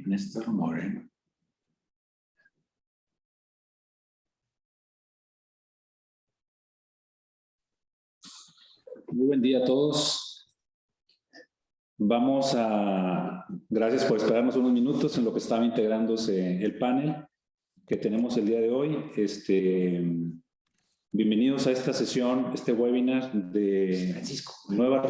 Néstor Moreno. Muy buen día a todos. Gracias por esperarnos unos minutos en lo que estaba integrándose el panel que tenemos el día de hoy. Bienvenidos a esta sesión, este webinar de Francisco, nuevas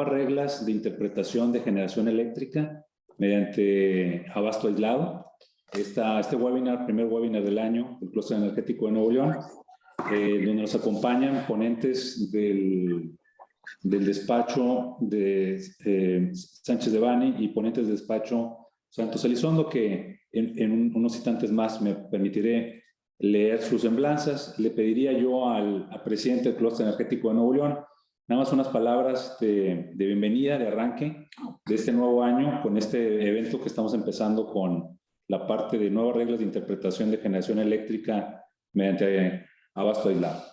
reglas de interpretación de generación eléctrica mediante abasto aislado. Este webinar, primer webinar del año, del Clúster Energético de Nuevo León, donde nos acompañan ponentes del despacho de Sánchez de Bani y ponentes del despacho Santos Elizondo, que en unos instantes más me permitiré leer sus semblanzas. Le pediría yo al presidente del Clúster Energético de Nuevo León nada más unas palabras de bienvenida, de arranque de este nuevo año con este evento que estamos empezando con la parte de nuevas reglas de interpretación de generación eléctrica mediante abasto aislado.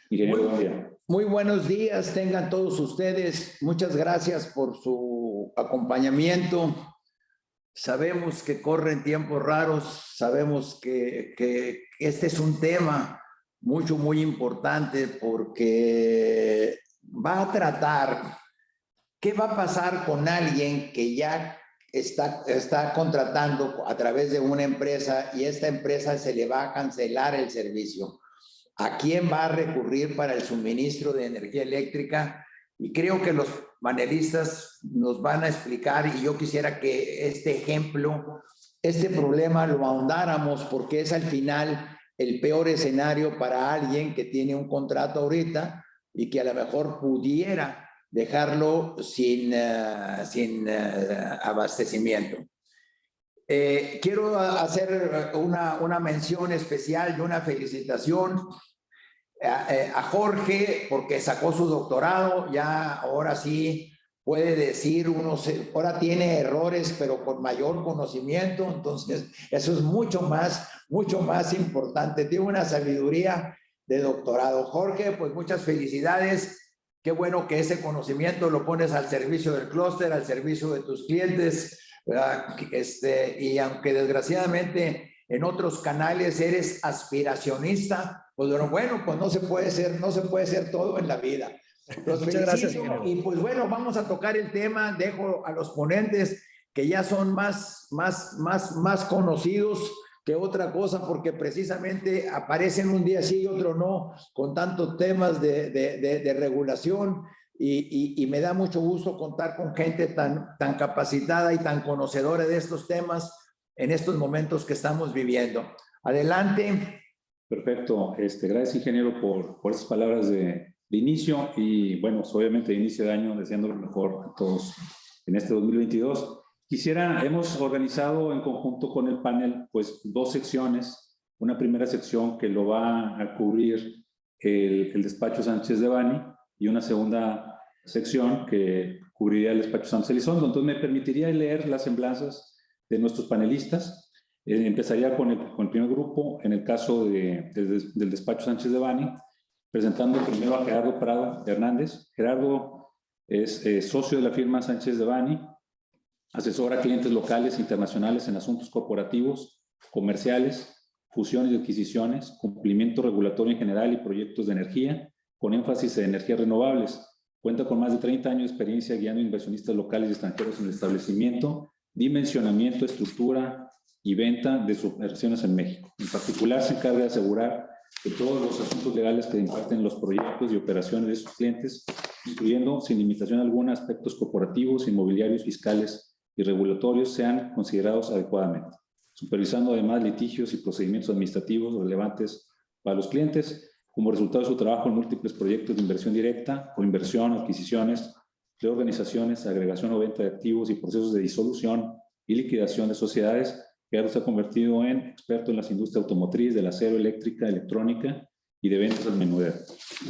Ingeniero, buen día. Muy buenos días, tengan todos ustedes. Muchas gracias por su acompañamiento. Sabemos que corren tiempos raros, sabemos que este es un tema muy importante porque va a tratar qué va a pasar con alguien que ya está contratando a través de una empresa y esta empresa se le va a cancelar el servicio. ¿A quién va a recurrir para el suministro de energía eléctrica? Y creo que los panelistas nos van a explicar, y yo quisiera que este problema lo ahondáramos, porque es al final el peor escenario para alguien que tiene un contrato ahorita y que a lo mejor pudiera dejarlo sin abastecimiento. Quiero hacer una mención especial y una felicitación a Jorge, porque sacó su doctorado. Ya ahora sí puede decir, ahora tiene errores, pero con mayor conocimiento. Entonces, eso es mucho más importante. Tiene una sabiduría de doctorado. Jorge, pues muchas felicidades. Qué bueno que ese conocimiento lo pones al servicio del clúster, al servicio de tus clientes. Y aunque desgraciadamente en otros canales eres aspiracionista, pues bueno, pues no se puede ser todo en la vida. Los Muchas gracias. Y pues bueno, vamos a tocar el tema. Dejo a los ponentes que ya son más conocidos que otra cosa, porque precisamente aparecen un día sí y otro no, con tantos temas de regulación. Y me da mucho gusto contar con gente tan capacitada y tan conocedora de estos temas en estos momentos que estamos viviendo. Adelante. Perfecto. Gracias, ingeniero, por esas palabras de inicio. Y bueno, obviamente de inicio de año, deseando lo mejor a todos en este 2022. Hemos organizado en conjunto con el panel, pues, dos secciones. Una primera sección que lo va a cubrir el despacho Sánchez de Bani, y una segunda sección que cubriría el despacho Santos Elizondo. Entonces me permitiría leer las semblanzas de nuestros panelistas. Empezaría con el primer grupo, en el caso del despacho Sánchez de Bani, presentando primero a Gerardo Prado Hernández. Gerardo es socio de la firma Sánchez de Bani, asesora a clientes locales e internacionales en asuntos corporativos, comerciales, fusiones y adquisiciones, cumplimiento regulatorio en general y proyectos de energía, con énfasis en energías renovables. Cuenta con más de 30 años de experiencia guiando inversionistas locales y extranjeros en el establecimiento, dimensionamiento, estructura y venta de subversiones en México. En particular, se encarga de asegurar que todos los asuntos legales que imparten los proyectos y operaciones de sus clientes, incluyendo sin limitación alguna aspectos corporativos, inmobiliarios, fiscales y regulatorios, sean considerados adecuadamente, supervisando además litigios y procedimientos administrativos relevantes para los clientes, como resultado de su trabajo en múltiples proyectos de inversión directa o inversión, adquisiciones, reorganizaciones, agregación o venta de activos y procesos de disolución y liquidación de sociedades. Gerardo se ha convertido en experto en las industrias automotriz, del acero, eléctrica, electrónica y de ventas al menudeo.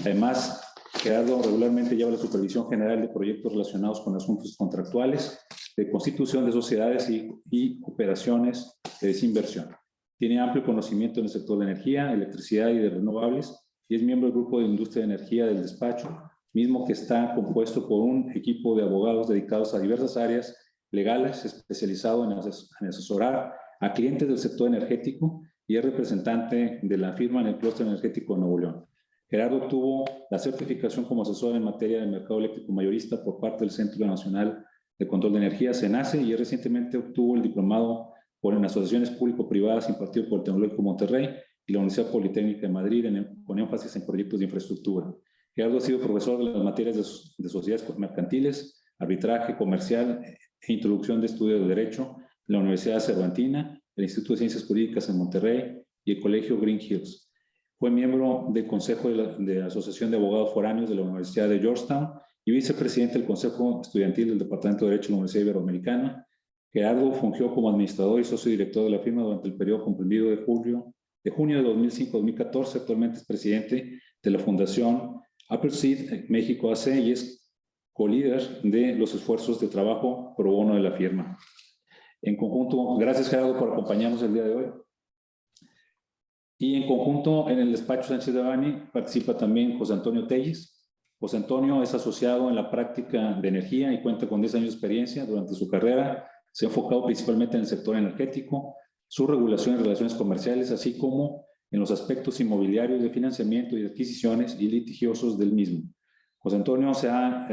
Además, Gerardo regularmente lleva la supervisión general de proyectos relacionados con asuntos contractuales, de constitución de sociedades y operaciones de desinversión. Tiene amplio conocimiento en el sector de energía, electricidad y de renovables, y es miembro del grupo de industria de energía del despacho, mismo que está compuesto por un equipo de abogados dedicados a diversas áreas legales, especializado en asesorar a clientes del sector energético y es representante de la firma en el clúster energético de Nuevo León. Gerardo obtuvo la certificación como asesor en materia de mercado eléctrico mayorista por parte del Centro Nacional de Control de Energía, CENACE, y recientemente obtuvo el diplomado en asociaciones público-privadas impartido por el Tecnológico Monterrey y la Universidad Politécnica de Madrid con énfasis en proyectos de infraestructura. Gerardo ha sido profesor de las materias de sociedades mercantiles, arbitraje comercial e introducción de estudios de Derecho en la Universidad Cervantina, el Instituto de Ciencias Jurídicas en Monterrey y el Colegio Green Hills. Fue miembro del Consejo de la Asociación de Abogados Foráneos de la Universidad de Georgetown y vicepresidente del Consejo Estudiantil del Departamento de Derecho de la Universidad Iberoamericana. Gerardo fungió como administrador y socio director de la firma durante el periodo comprendido de junio de 2005 a 2014. Actualmente es presidente de la Fundación Appleseed México AC y es co-líder de los esfuerzos de trabajo pro bono de la firma. En conjunto, gracias Gerardo por acompañarnos el día de hoy. Y en conjunto, en el despacho Sánchez Devanny participa también José Antonio Telles. José Antonio es asociado en la práctica de energía y cuenta con 10 años de experiencia. Durante su carrera se ha enfocado principalmente en el sector energético, su regulación y relaciones comerciales, así como en los aspectos inmobiliarios de financiamiento y de adquisiciones y litigiosos del mismo. José Antonio se ha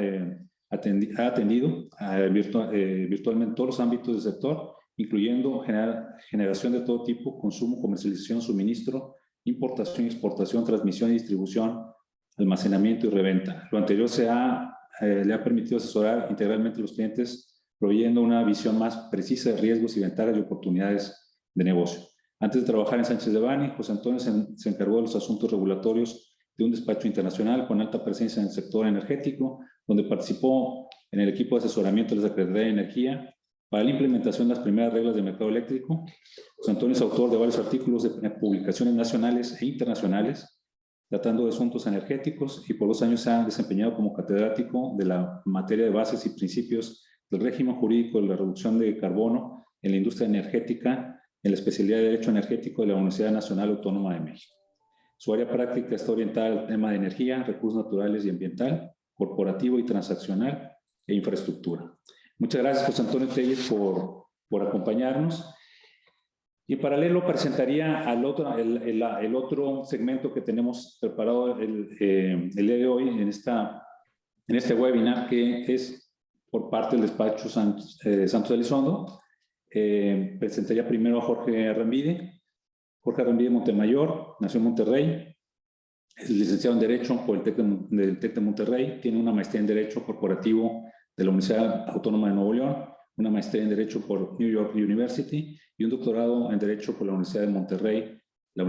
atendido virtualmente todos los ámbitos del sector, incluyendo generación de todo tipo, consumo, comercialización, suministro, importación, exportación, transmisión y distribución, almacenamiento y reventa. Lo anterior le ha permitido asesorar integralmente a los clientes, proveyendo una visión más precisa de riesgos y ventajas y oportunidades de negocio. Antes de trabajar en Sánchez Devanny, José Antonio se encargó de los asuntos regulatorios de un despacho internacional con alta presencia en el sector energético, donde participó en el equipo de asesoramiento de la Secretaría de Energía para la implementación de las primeras reglas del mercado eléctrico. José Antonio es autor de varios artículos de publicaciones nacionales e internacionales tratando de asuntos energéticos y por 2 años se ha desempeñado como catedrático de la materia de bases y principios del régimen jurídico de la reducción de carbono en la industria energética en la especialidad de Derecho Energético de la Universidad Nacional Autónoma de México. Su área práctica está orientada al tema de energía, recursos naturales y ambiental, corporativo y transaccional e infraestructura. Muchas gracias, José Antonio Telles, por acompañarnos. Y en paralelo presentaría el otro segmento que tenemos preparado el día de hoy en este webinar, que es por parte del despacho Santos Elizondo. Presentaría primero a Jorge Arrambide. Jorge Arrambide Montemayor, nació en Monterrey, es licenciado en Derecho por el TEC de Monterrey, tiene una maestría en Derecho Corporativo de la Universidad Autónoma de Nuevo León, una maestría en Derecho por New York University y un doctorado en Derecho por la Universidad de Monterrey, la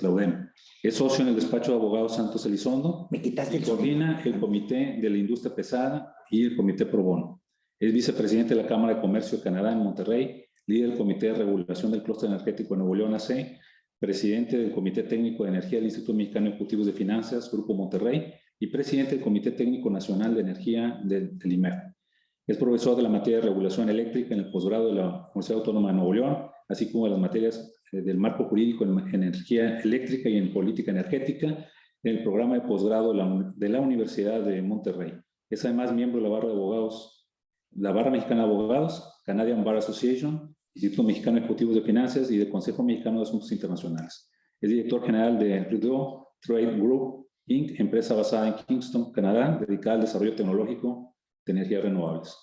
UDEM. Es socio en el despacho de abogados Santos Elizondo y coordina el Comité de la Industria Pesada y el Comité Pro Bono. Es vicepresidente de la Cámara de Comercio de Canadá en Monterrey, líder del Comité de Regulación del Clúster Energético de Nuevo León AC, presidente del Comité Técnico de Energía del Instituto Mexicano de Ejecutivos de Finanzas, Grupo Monterrey, y presidente del Comité Técnico Nacional de Energía del IMER. Es profesor de la materia de regulación eléctrica en el posgrado de la Universidad Autónoma de Nuevo León, así como de las materias del marco jurídico en energía eléctrica y en política energética en el programa de posgrado de la Universidad de Monterrey. Es además miembro de la barra de abogados, la Barra Mexicana de Abogados, Canadian Bar Association, Instituto Mexicano de Ejecutivos de Finanzas y del Consejo Mexicano de Asuntos Internacionales. Es director general de Rideau Trade Group, Inc., empresa basada en Kingston, Canadá, dedicada al desarrollo tecnológico de energías renovables.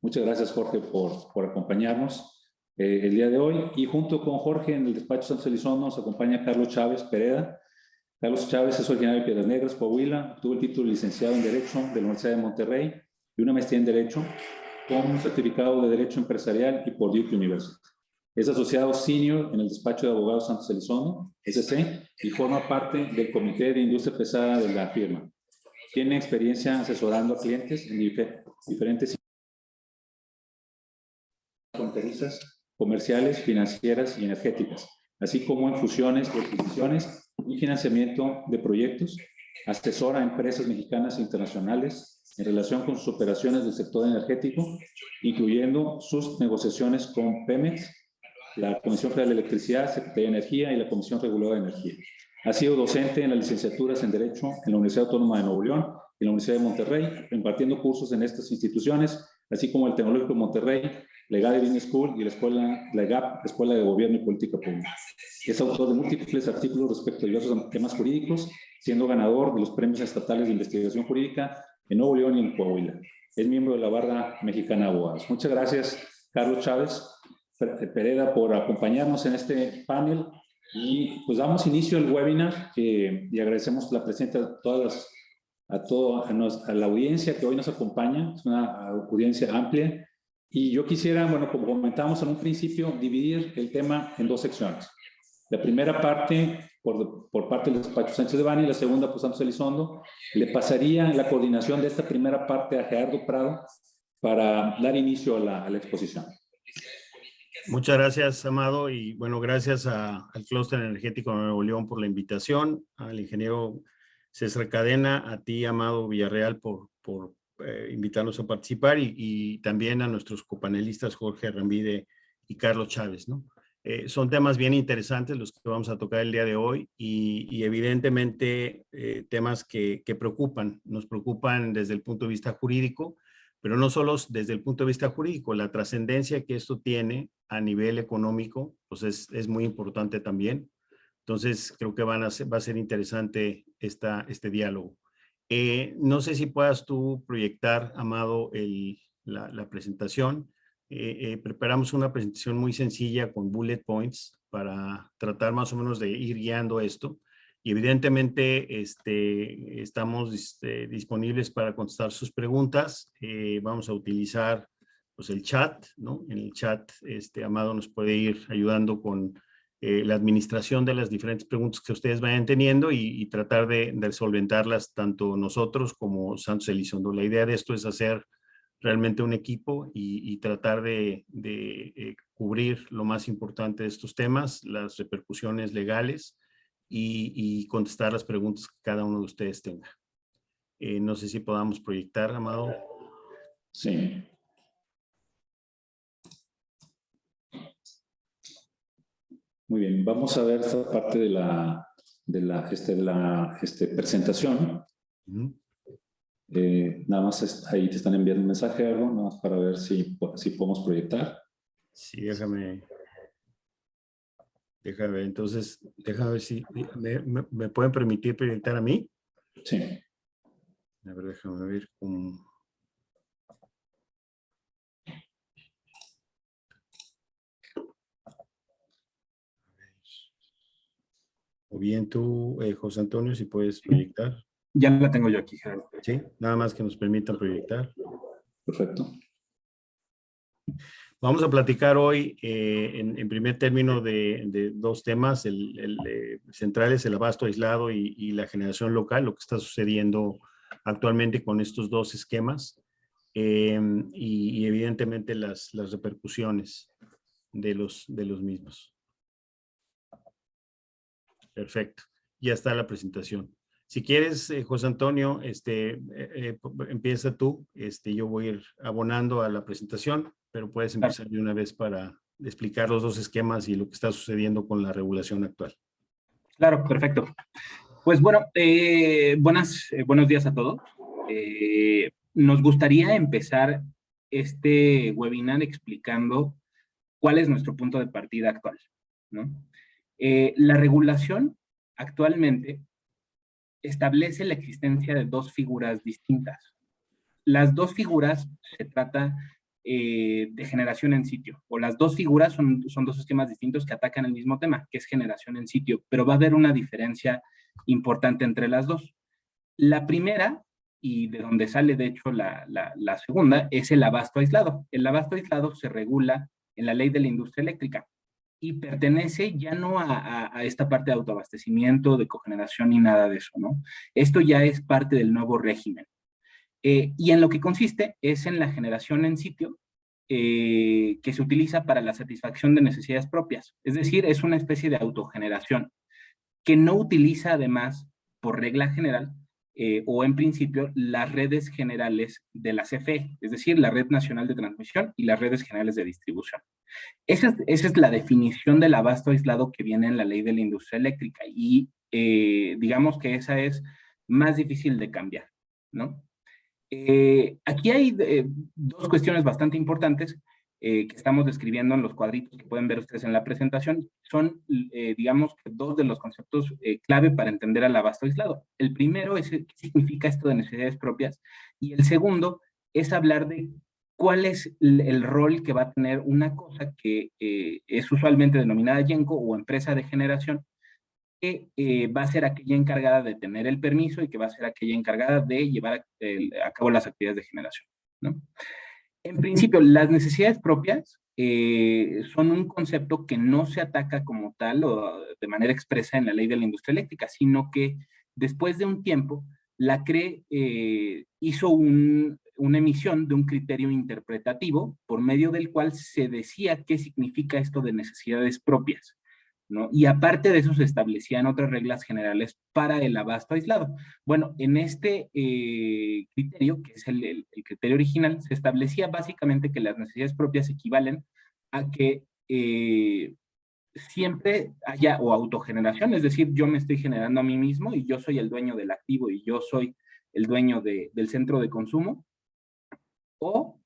Muchas gracias, Jorge, por acompañarnos el día de hoy. Y junto con Jorge, en el despacho Santos Elizondo, nos acompaña Carlos Chávez Pereda. Carlos Chávez es originario de Piedras Negras, Coahuila. Obtuvo el título de licenciado en Derecho de la Universidad de Monterrey y una maestría en Derecho con un certificado de Derecho Empresarial y por Duke University. Es asociado senior en el despacho de abogados Santos Elizondo, SC, y forma parte del Comité de Industria Pesada de la firma. Tiene experiencia asesorando a clientes en diferentes fronterizas, comerciales, financieras y energéticas, así como en fusiones y adquisiciones y financiamiento de proyectos. Asesora a empresas mexicanas e internacionales en relación con sus operaciones del sector energético, incluyendo sus negociaciones con Pemex, la Comisión Federal de Electricidad, Secretaría de Energía y la Comisión Reguladora de Energía. Ha sido docente en las licenciaturas en Derecho en la Universidad Autónoma de Nuevo León y en la Universidad de Monterrey, impartiendo cursos en estas instituciones, así como el Tecnológico de Monterrey Legade Business School y la EGAP, Escuela de Gobierno y Política Pública. Es autor de múltiples artículos respecto a diversos temas jurídicos, siendo ganador de los premios estatales de investigación jurídica en Nuevo León y en Coahuila. Es miembro de la Barra Mexicana de Abogados. Muchas gracias, Carlos Chávez Pereda, por acompañarnos en este panel. Y pues damos inicio al webinar y agradecemos la presencia a la audiencia que hoy nos acompaña. Es una audiencia amplia. Y yo quisiera, bueno, como comentábamos en un principio, dividir el tema en dos secciones. La primera parte por parte del despacho Sánchez Devanny y la segunda por Santos Elizondo. Le pasaría la coordinación de esta primera parte a Gerardo Prado para dar inicio a la exposición. Muchas gracias, Amado, y bueno, gracias al Clúster Energético de Nuevo León por la invitación, al ingeniero César Cadena, a ti, Amado Villarreal, por invitarnos a participar y también a nuestros copanelistas Jorge Arrambide y Carlos Chávez, ¿no? Son temas bien interesantes los que vamos a tocar el día de hoy y evidentemente temas que nos preocupan desde el punto de vista jurídico, pero no solo desde el punto de vista jurídico, la trascendencia que esto tiene a nivel económico, pues es muy importante también. Entonces, creo que va a ser interesante este diálogo. No sé si puedas tú proyectar, Amado, la presentación. Preparamos una presentación muy sencilla con bullet points para tratar más o menos de ir guiando esto. Y evidentemente estamos disponibles para contestar sus preguntas. Vamos a utilizar pues, el chat, ¿no? En el chat, Amado nos puede ir ayudando con la administración de las diferentes preguntas que ustedes vayan teniendo y tratar de solventarlas tanto nosotros como Santos Elizondo. La idea de esto es hacer realmente un equipo y tratar de cubrir lo más importante de estos temas, las repercusiones legales y contestar las preguntas que cada uno de ustedes tenga. No sé si podamos proyectar, Amado. Sí. Muy bien, vamos a ver esta parte de la presentación. Nada más ahí te están enviando un mensaje, algo, nada más para ver si podemos proyectar. Sí, déjame ver. Entonces, déjame ver si me pueden permitir proyectar a mí. Sí. A ver, déjame ver cómo. O bien tú, José Antonio, si puedes proyectar. Ya la tengo yo aquí, Gerardo. Sí, nada más que nos permitan proyectar. Perfecto. Vamos a platicar hoy en primer término de dos temas. Centrales, el abasto aislado y la generación local, lo que está sucediendo actualmente con estos dos esquemas y evidentemente las repercusiones de los mismos. Perfecto, ya está la presentación. Si quieres, José Antonio, empieza tú. Yo voy a ir abonando a la presentación, pero puedes empezar de una vez para explicar los dos esquemas y lo que está sucediendo con la regulación actual. Claro, perfecto. Pues bueno, buenos días a todos. Nos gustaría empezar este webinar explicando cuál es nuestro punto de partida actual, ¿no? La regulación actualmente establece la existencia de dos figuras distintas. Las dos figuras se trata de generación en sitio, o las dos figuras son dos esquemas distintos que atacan el mismo tema, que es generación en sitio, pero va a haber una diferencia importante entre las dos. La primera, y de donde sale de hecho la segunda, es el abasto aislado. El abasto aislado se regula en la ley de la industria eléctrica y pertenece ya no a esta parte de autoabastecimiento, de cogeneración ni nada de eso, ¿no? Esto ya es parte del nuevo régimen. Y en lo que consiste es en la generación en sitio que se utiliza para la satisfacción de necesidades propias. Es decir, es una especie de autogeneración que no utiliza además, por regla general, o en principio, las redes generales de la CFE, es decir, la Red Nacional de Transmisión y las redes generales de distribución. Esa es la definición del abasto aislado que viene en la ley de la industria eléctrica y digamos que esa es más difícil de cambiar, ¿no? Aquí hay dos cuestiones bastante importantes. que estamos describiendo en los cuadritos que pueden ver ustedes en la presentación, son, digamos, dos de los conceptos clave para entender al abasto aislado. El primero es qué significa esto de necesidades propias, y el segundo es hablar de cuál es el rol que va a tener una cosa que es usualmente denominada YENCO o empresa de generación, que va a ser aquella encargada de tener el permiso y que va a ser aquella encargada de llevar a cabo las actividades de generación, ¿no? En principio, las necesidades propias son un concepto que no se ataca como tal o de manera expresa en la ley de la industria eléctrica, sino que después de un tiempo, la CRE hizo una emisión de un criterio interpretativo por medio del cual se decía qué significa esto de necesidades propias, ¿no? Y aparte de eso se establecían otras reglas generales para el abasto aislado. Bueno, en este criterio, que es el criterio original, se establecía básicamente que las necesidades propias equivalen a que siempre haya o autogeneración, es decir, yo me estoy generando a mí mismo y yo soy el dueño del activo y yo soy el dueño del centro de consumo, o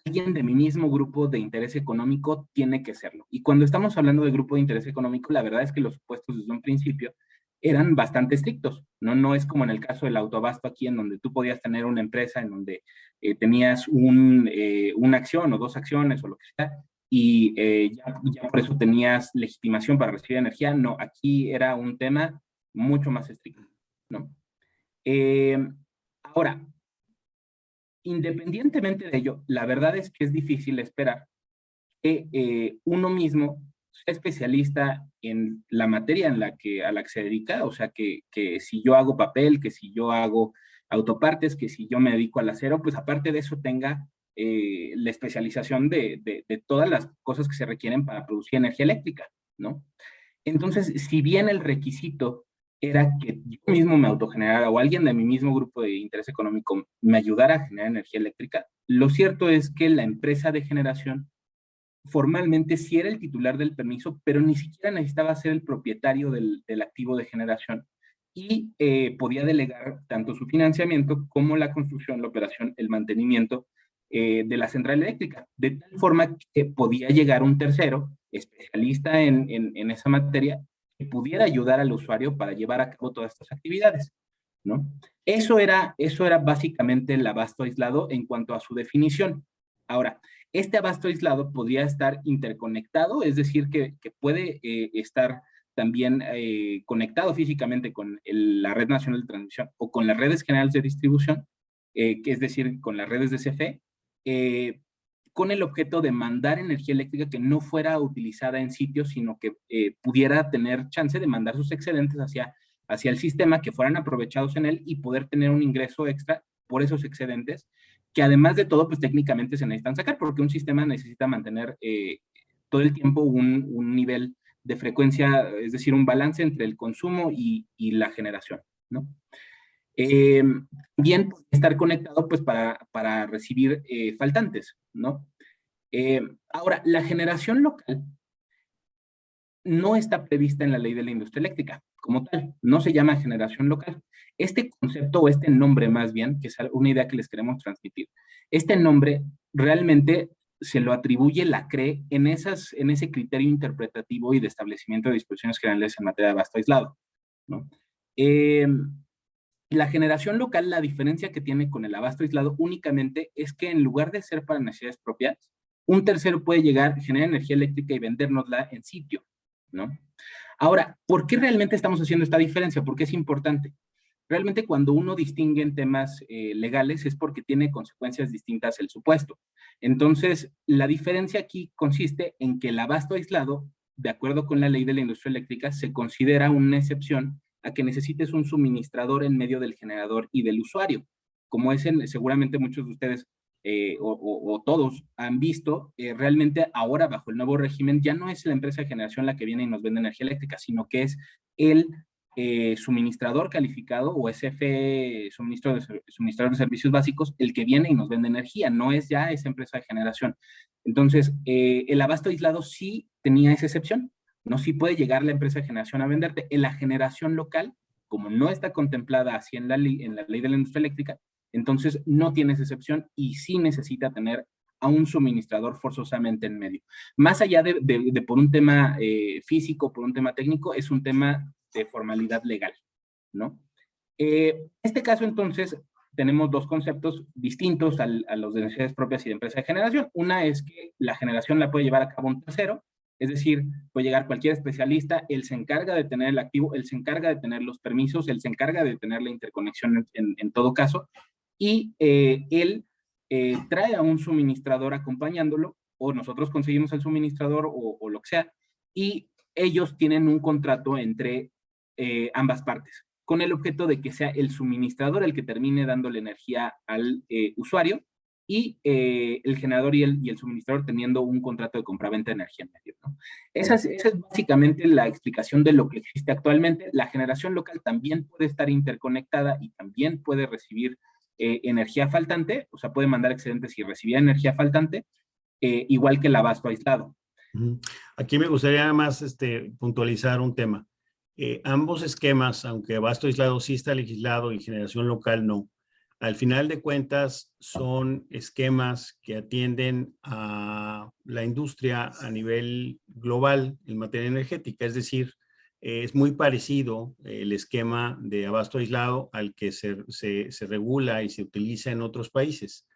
alguien de mi mismo grupo de interés económico tiene que serlo. Y cuando estamos hablando de grupo de interés económico, la verdad es que los supuestos desde un principio eran bastante estrictos, ¿no? No es como en el caso del autoabasto aquí, en donde tú podías tener una empresa en donde tenías una acción o dos acciones o lo que sea, y ya por eso tenías legitimación para recibir energía. No, aquí era un tema mucho más estricto, ¿no? Ahora, independientemente de ello, la verdad es que es difícil esperar que uno mismo sea especialista en la materia a la que se dedica, o sea, que si yo hago papel, que si yo hago autopartes, que si yo me dedico al acero, pues aparte de eso tenga la especialización de todas las cosas que se requieren para producir energía eléctrica, ¿no? Entonces, si bien el requisito era que yo mismo me autogenerara o alguien de mi mismo grupo de interés económico me ayudara a generar energía eléctrica, lo cierto es que la empresa de generación formalmente sí era el titular del permiso, pero ni siquiera necesitaba ser el propietario del activo de generación y podía delegar tanto su financiamiento como la construcción, la operación, el mantenimiento de la central eléctrica, de tal forma que podía llegar un tercero especialista en esa materia que pudiera ayudar al usuario para llevar a cabo todas estas actividades, ¿no? Eso era básicamente el abasto aislado en cuanto a su definición. Ahora, este abasto aislado podría estar interconectado, es decir, que puede estar también conectado físicamente con la Red Nacional de Transmisión o con las redes generales de distribución, que es decir, con las redes de CFE, con el objeto de mandar energía eléctrica que no fuera utilizada en sitio, sino que pudiera tener chance de mandar sus excedentes hacia el sistema, que fueran aprovechados en él y poder tener un ingreso extra por esos excedentes, que además de todo, pues técnicamente se necesitan sacar, porque un sistema necesita mantener todo el tiempo un nivel de frecuencia, es decir, un balance entre el consumo y la generación, ¿no? Bien puede estar conectado pues para recibir faltantes, ¿no? Ahora, la generación local no está prevista en la ley de la industria eléctrica como tal, no se llama generación local. Este concepto o este nombre más bien, que es una idea que les queremos transmitir, este nombre realmente se lo atribuye la CRE en ese criterio interpretativo y de establecimiento de disposiciones generales en materia de abasto aislado, ¿no? La generación local, la diferencia que tiene con el abasto aislado únicamente es que en lugar de ser para necesidades propias, un tercero puede llegar, generar energía eléctrica y vendérnosla en sitio, ¿no? Ahora, ¿por qué realmente estamos haciendo esta diferencia? ¿Por qué es importante? Realmente cuando uno distingue en temas legales es porque tiene consecuencias distintas el supuesto. Entonces, la diferencia aquí consiste en que el abasto aislado, de acuerdo con la ley de la industria eléctrica, se considera una excepción a que necesites un suministrador en medio del generador y del usuario. Como seguramente muchos de ustedes o todos han visto, realmente ahora bajo el nuevo régimen ya no es la empresa de generación la que viene y nos vende energía eléctrica, sino que es el suministrador calificado o SF, suministrador de servicios básicos, el que viene y nos vende energía, no es ya esa empresa de generación. Entonces, el abasto aislado sí tenía esa excepción, no sí puede llegar la empresa de generación a venderte. En la generación local, como no está contemplada así en la ley de la industria eléctrica, entonces no tiene esa excepción y sí necesita tener a un suministrador forzosamente en medio. Más allá de por un tema físico, por un tema técnico, es un tema de formalidad legal, ¿no? En este caso, entonces, tenemos dos conceptos distintos a los de necesidades propias y de empresa de generación. Una es que la generación la puede llevar a cabo un tercero, es decir, puede llegar cualquier especialista, él se encarga de tener el activo, él se encarga de tener los permisos, él se encarga de tener la interconexión en todo caso, y él trae a un suministrador acompañándolo, o nosotros conseguimos el suministrador o lo que sea, y ellos tienen un contrato entre ambas partes, con el objeto de que sea el suministrador el que termine dándole energía al usuario, y el generador y el suministrador teniendo un contrato de compraventa de energía en medio, ¿no? Esa es básicamente la explicación de lo que existe actualmente. La generación local también puede estar interconectada y también puede recibir energía faltante, o sea, puede mandar excedentes y recibir energía faltante, igual que el abasto aislado. Aquí me gustaría nada más puntualizar un tema. Ambos esquemas, aunque abasto aislado sí está legislado y generación local no, al final de cuentas son esquemas que atienden a la industria a nivel global en materia energética, es decir, es muy parecido el esquema de abasto aislado al que se regula y se utiliza en otros países.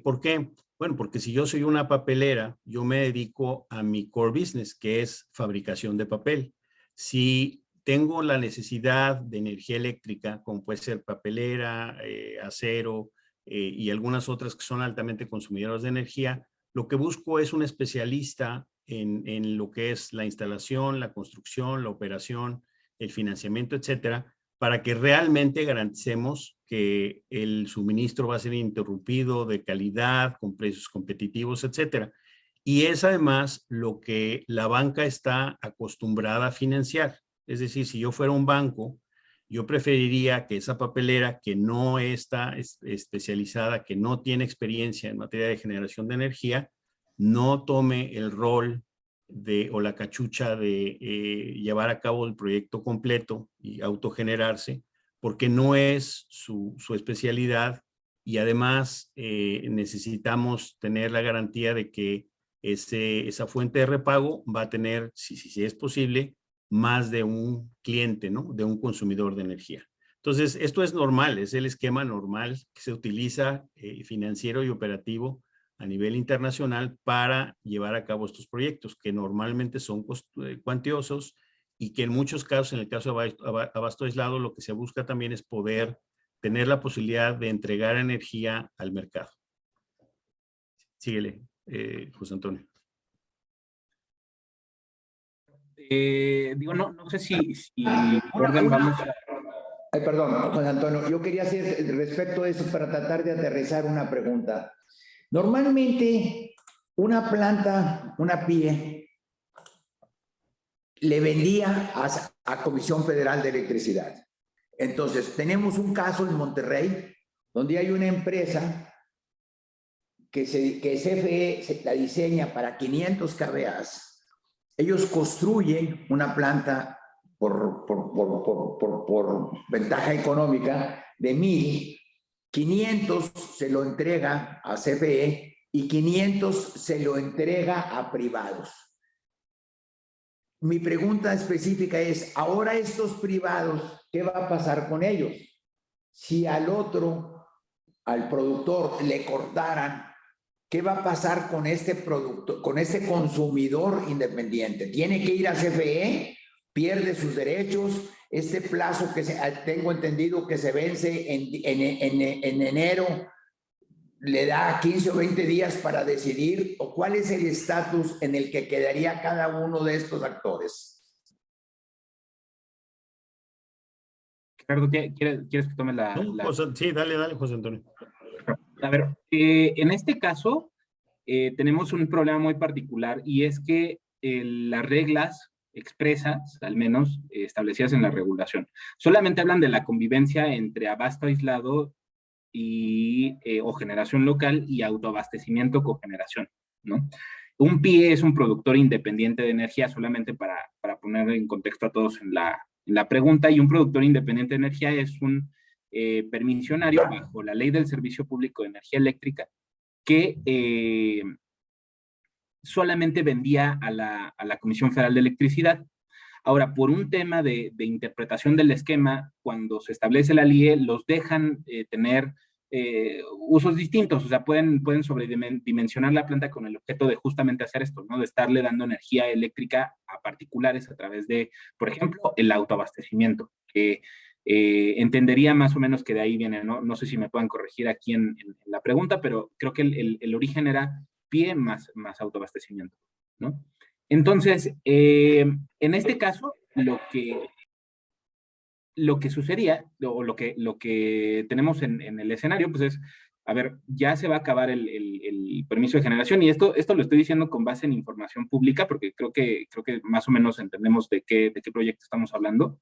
¿Por qué? Bueno, porque si yo soy una papelera, yo me dedico a mi core business, que es fabricación de papel. Si tengo la necesidad de energía eléctrica, como puede ser papelera, acero y algunas otras que son altamente consumidoras de energía, lo que busco es un especialista en lo que es la instalación, la construcción, la operación, el financiamiento, etcétera, para que realmente garanticemos que el suministro va a ser ininterrumpido, de calidad, con precios competitivos, etcétera. Y es además lo que la banca está acostumbrada a financiar. Es decir, si yo fuera un banco, yo preferiría que esa papelera que no está especializada, que no tiene experiencia en materia de generación de energía, no tome el rol o la cachucha de llevar a cabo el proyecto completo y autogenerarse, porque no es su especialidad, y además necesitamos tener la garantía de que esa fuente de repago va a tener, si es posible, más de un cliente, ¿no? De un consumidor de energía. Entonces, esto es normal, es el esquema normal que se utiliza financiero y operativo a nivel internacional para llevar a cabo estos proyectos, que normalmente son cuantiosos y que en muchos casos, en el caso de abasto aislado, lo que se busca también es poder tener la posibilidad de entregar energía al mercado. Síguele, José Antonio. Digo, no sé si Jordan, vamos a... Ay, perdón, José Antonio, yo quería hacer respecto a eso para tratar de aterrizar una pregunta. Normalmente, una planta, una PIE, le vendía a Comisión Federal de Electricidad. Entonces, tenemos un caso en Monterrey, donde hay una empresa que CFE la diseña para 500 kVA. Ellos construyen una planta por ventaja económica de 1,000, 500 se lo entrega a CFE y 500 se lo entrega a privados. Mi pregunta específica es, ahora estos privados, ¿qué va a pasar con ellos? Si al productor le cortaran, ¿qué va a pasar con este producto, con este consumidor independiente? ¿Tiene que ir a CFE? ¿Pierde sus derechos? Este plazo que tengo entendido que se vence en enero, ¿le da 15 o 20 días para decidir? ¿O cuál es el estatus en el que quedaría cada uno de estos actores? Ricardo, ¿quieres que tome la...? Sí, dale, José Antonio. A ver, en este caso tenemos un problema muy particular, y es que las reglas expresas, al menos establecidas en la regulación, solamente hablan de la convivencia entre abasto aislado o generación local y autoabastecimiento cogeneración, ¿no? Un PIE es un productor independiente de energía, solamente para poner en contexto a todos en la pregunta, y un productor independiente de energía es un permisionario bajo la Ley del Servicio Público de Energía Eléctrica, que solamente vendía a la Comisión Federal de Electricidad. Ahora, por un tema de interpretación del esquema, cuando se establece la LIE, los dejan tener usos distintos, o sea, pueden sobredimensionar la planta con el objeto de justamente hacer esto, ¿no? De estarle dando energía eléctrica a particulares a través de, por ejemplo, el autoabastecimiento, que entendería más o menos que de ahí viene, ¿no? No sé si me pueden corregir aquí en la pregunta, pero creo que el origen era pie más autoabastecimiento, ¿no? Entonces, en este caso, lo que sucedía, o lo que tenemos en el escenario, pues es, a ver, ya se va a acabar el permiso de generación, y esto lo estoy diciendo con base en información pública, porque creo que más o menos entendemos de qué proyecto estamos hablando.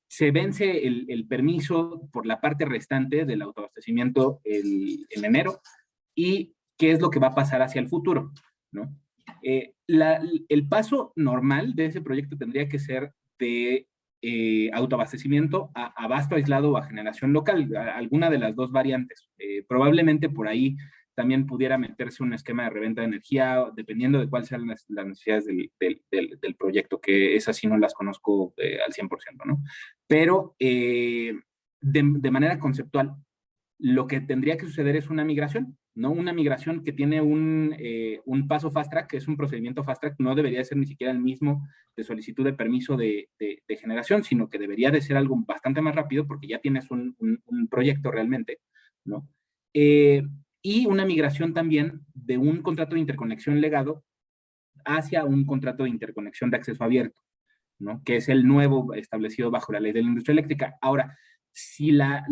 Se vence el permiso por la parte restante del autoabastecimiento en enero, y qué es lo que va a pasar hacia el futuro, ¿no? El paso normal de ese proyecto tendría que ser de autoabastecimiento a abasto aislado o a generación local, alguna de las dos variantes. Probablemente por ahí también pudiera meterse un esquema de reventa de energía, dependiendo de cuáles sean las necesidades del proyecto, que esas sí no las conozco al 100%, ¿no? Pero de manera conceptual, lo que tendría que suceder es una migración, ¿no? Una migración que tiene un paso fast track, que es un procedimiento fast track, no debería ser ni siquiera el mismo de solicitud de permiso de generación, sino que debería de ser algo bastante más rápido porque ya tienes un proyecto realmente, ¿no? Y una migración también de un contrato de interconexión legado hacia un contrato de interconexión de acceso abierto, ¿no? Que es el nuevo establecido bajo la ley de la industria eléctrica. Ahora, si la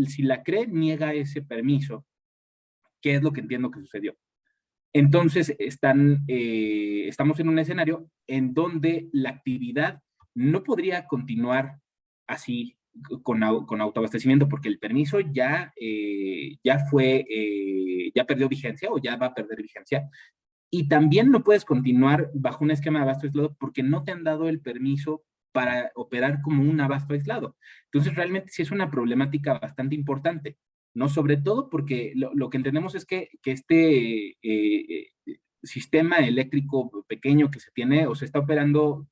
CRE niega ese permiso, ¿qué es lo que entiendo que sucedió? Entonces, estamos en un escenario en donde la actividad no podría continuar así con autoabastecimiento, porque el permiso ya perdió vigencia o ya va a perder vigencia. Y también no puedes continuar bajo un esquema de abasto aislado porque no te han dado el permiso para operar como un abasto aislado. Entonces, realmente sí es una problemática bastante importante, ¿no? Sobre todo porque lo que entendemos es que este sistema eléctrico pequeño que se tiene o se está operando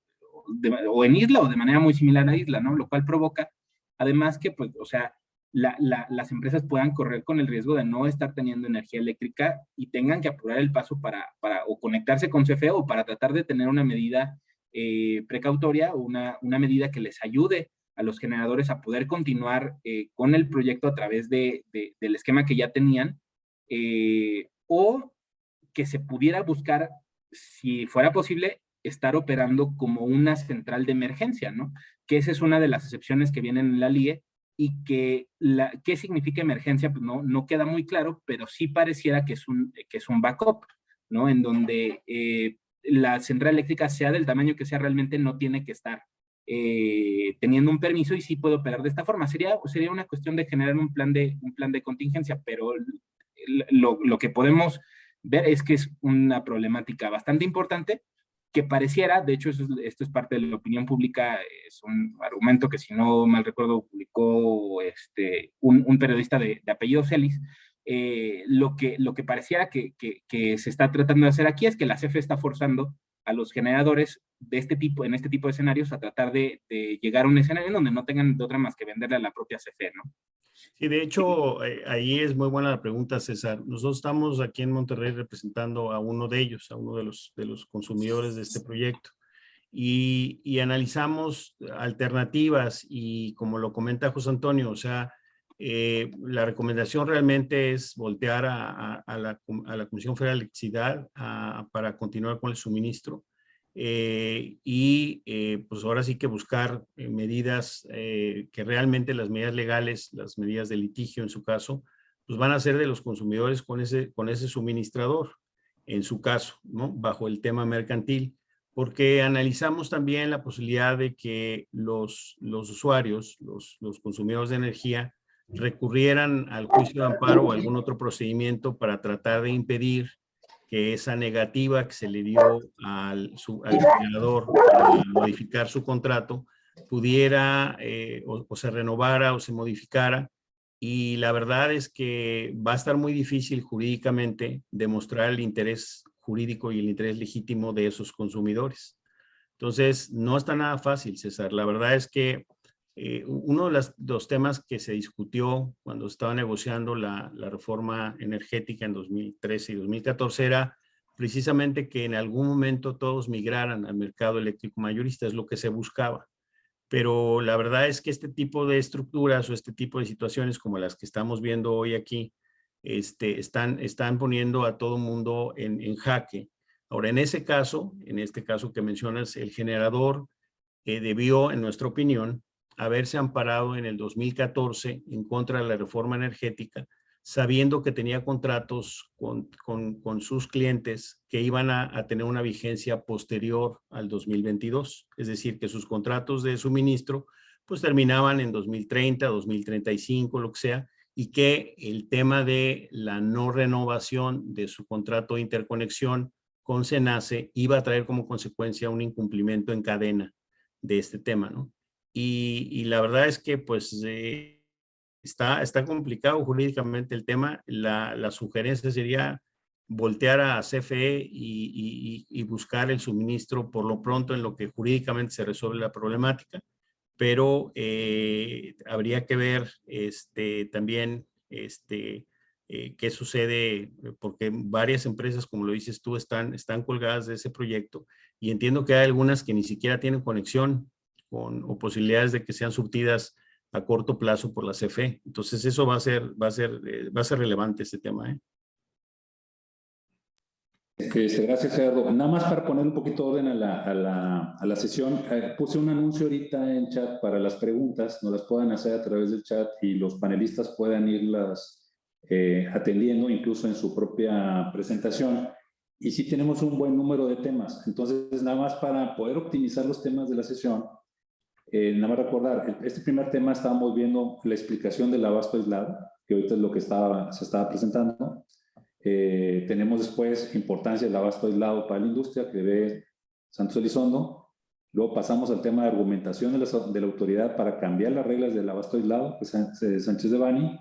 o en isla o de manera muy similar a isla, ¿no? Lo cual provoca, además que, pues, o sea, las empresas puedan correr con el riesgo de no estar teniendo energía eléctrica y tengan que apurar el paso para o conectarse con CFE o para tratar de tener una medida precautoria o una medida que les ayude a los generadores a poder continuar con el proyecto a través del esquema que ya tenían, o que se pudiera buscar, si fuera posible, estar operando como una central de emergencia, ¿no? Que esa es una de las excepciones que vienen en la LIE, y que ¿qué significa emergencia? Pues no queda muy claro, pero sí pareciera que es un backup, ¿no? En donde la central eléctrica, sea del tamaño que sea, realmente no tiene que estar teniendo un permiso y sí puede operar de esta forma. Sería una cuestión de generar un plan de contingencia, pero lo que podemos ver es que es una problemática bastante importante, que pareciera, de hecho esto es parte de la opinión pública, es un argumento que, si no mal recuerdo, publicó un periodista de apellido Celis. Lo que pareciera que se está tratando de hacer aquí es que la CFE está forzando a los generadores en este tipo de escenarios a tratar de llegar a un escenario en donde no tengan de otra más que venderle a la propia CFE, ¿no? Sí, de hecho, ahí es muy buena la pregunta, César. Nosotros estamos aquí en Monterrey representando a uno de ellos, a uno de los consumidores de este proyecto. Y analizamos alternativas y, como lo comenta José Antonio, o sea, la recomendación realmente es voltear a la Comisión Federal de Electricidad para continuar con el suministro. Pues ahora sí que buscar medidas que realmente, las medidas legales, las medidas de litigio en su caso, pues van a ser de los consumidores con ese suministrador, en su caso, ¿no? Bajo el tema mercantil, porque analizamos también la posibilidad de que los usuarios, los consumidores de energía, recurrieran al juicio de amparo o algún otro procedimiento para tratar de impedir que esa negativa que se le dio al generador a modificar su contrato pudiera o se renovara o se modificara, y la verdad es que va a estar muy difícil jurídicamente demostrar el interés jurídico y el interés legítimo de esos consumidores. Entonces, no está nada fácil, César. La verdad es que uno de los temas que se discutió cuando estaba negociando la reforma energética en 2013 y 2014 era precisamente que en algún momento todos migraran al mercado eléctrico mayorista, es lo que se buscaba. Pero la verdad es que este tipo de estructuras o este tipo de situaciones como las que estamos viendo hoy aquí, están poniendo a todo mundo en jaque. Ahora, en este caso que mencionas, el generador debió, en nuestra opinión, haberse amparado en el 2014 en contra de la reforma energética, sabiendo que tenía contratos con sus clientes que iban a tener una vigencia posterior al 2022. Es decir, que sus contratos de suministro pues terminaban en 2030, 2035, lo que sea, y que el tema de la no renovación de su contrato de interconexión con SENACE iba a traer como consecuencia un incumplimiento en cadena de este tema, ¿no? Y la verdad es que pues está complicado jurídicamente el tema. La sugerencia sería voltear a CFE y buscar el suministro por lo pronto en lo que jurídicamente se resuelve la problemática, pero habría que ver también qué sucede, porque varias empresas, como lo dices tú, están colgadas de ese proyecto, y entiendo que hay algunas que ni siquiera tienen conexión o posibilidades de que sean surtidas a corto plazo por la CFE. Entonces eso va a ser relevante este tema, ¿eh? Gracias, Gerardo. Nada más para poner un poquito de orden a la sesión, puse un anuncio ahorita en chat para las preguntas, nos las puedan hacer a través del chat y los panelistas puedan irlas atendiendo incluso en su propia presentación. Y sí tenemos un buen número de temas, entonces nada más para poder optimizar los temas de la sesión, nada más recordar, este primer tema estábamos viendo la explicación del abasto aislado, que ahorita es lo que se estaba presentando. Tenemos después importancia del abasto aislado para la industria, que ve Santos Elizondo. Luego pasamos al tema de argumentación de la autoridad para cambiar las reglas del abasto aislado, que es Sánchez de Bani.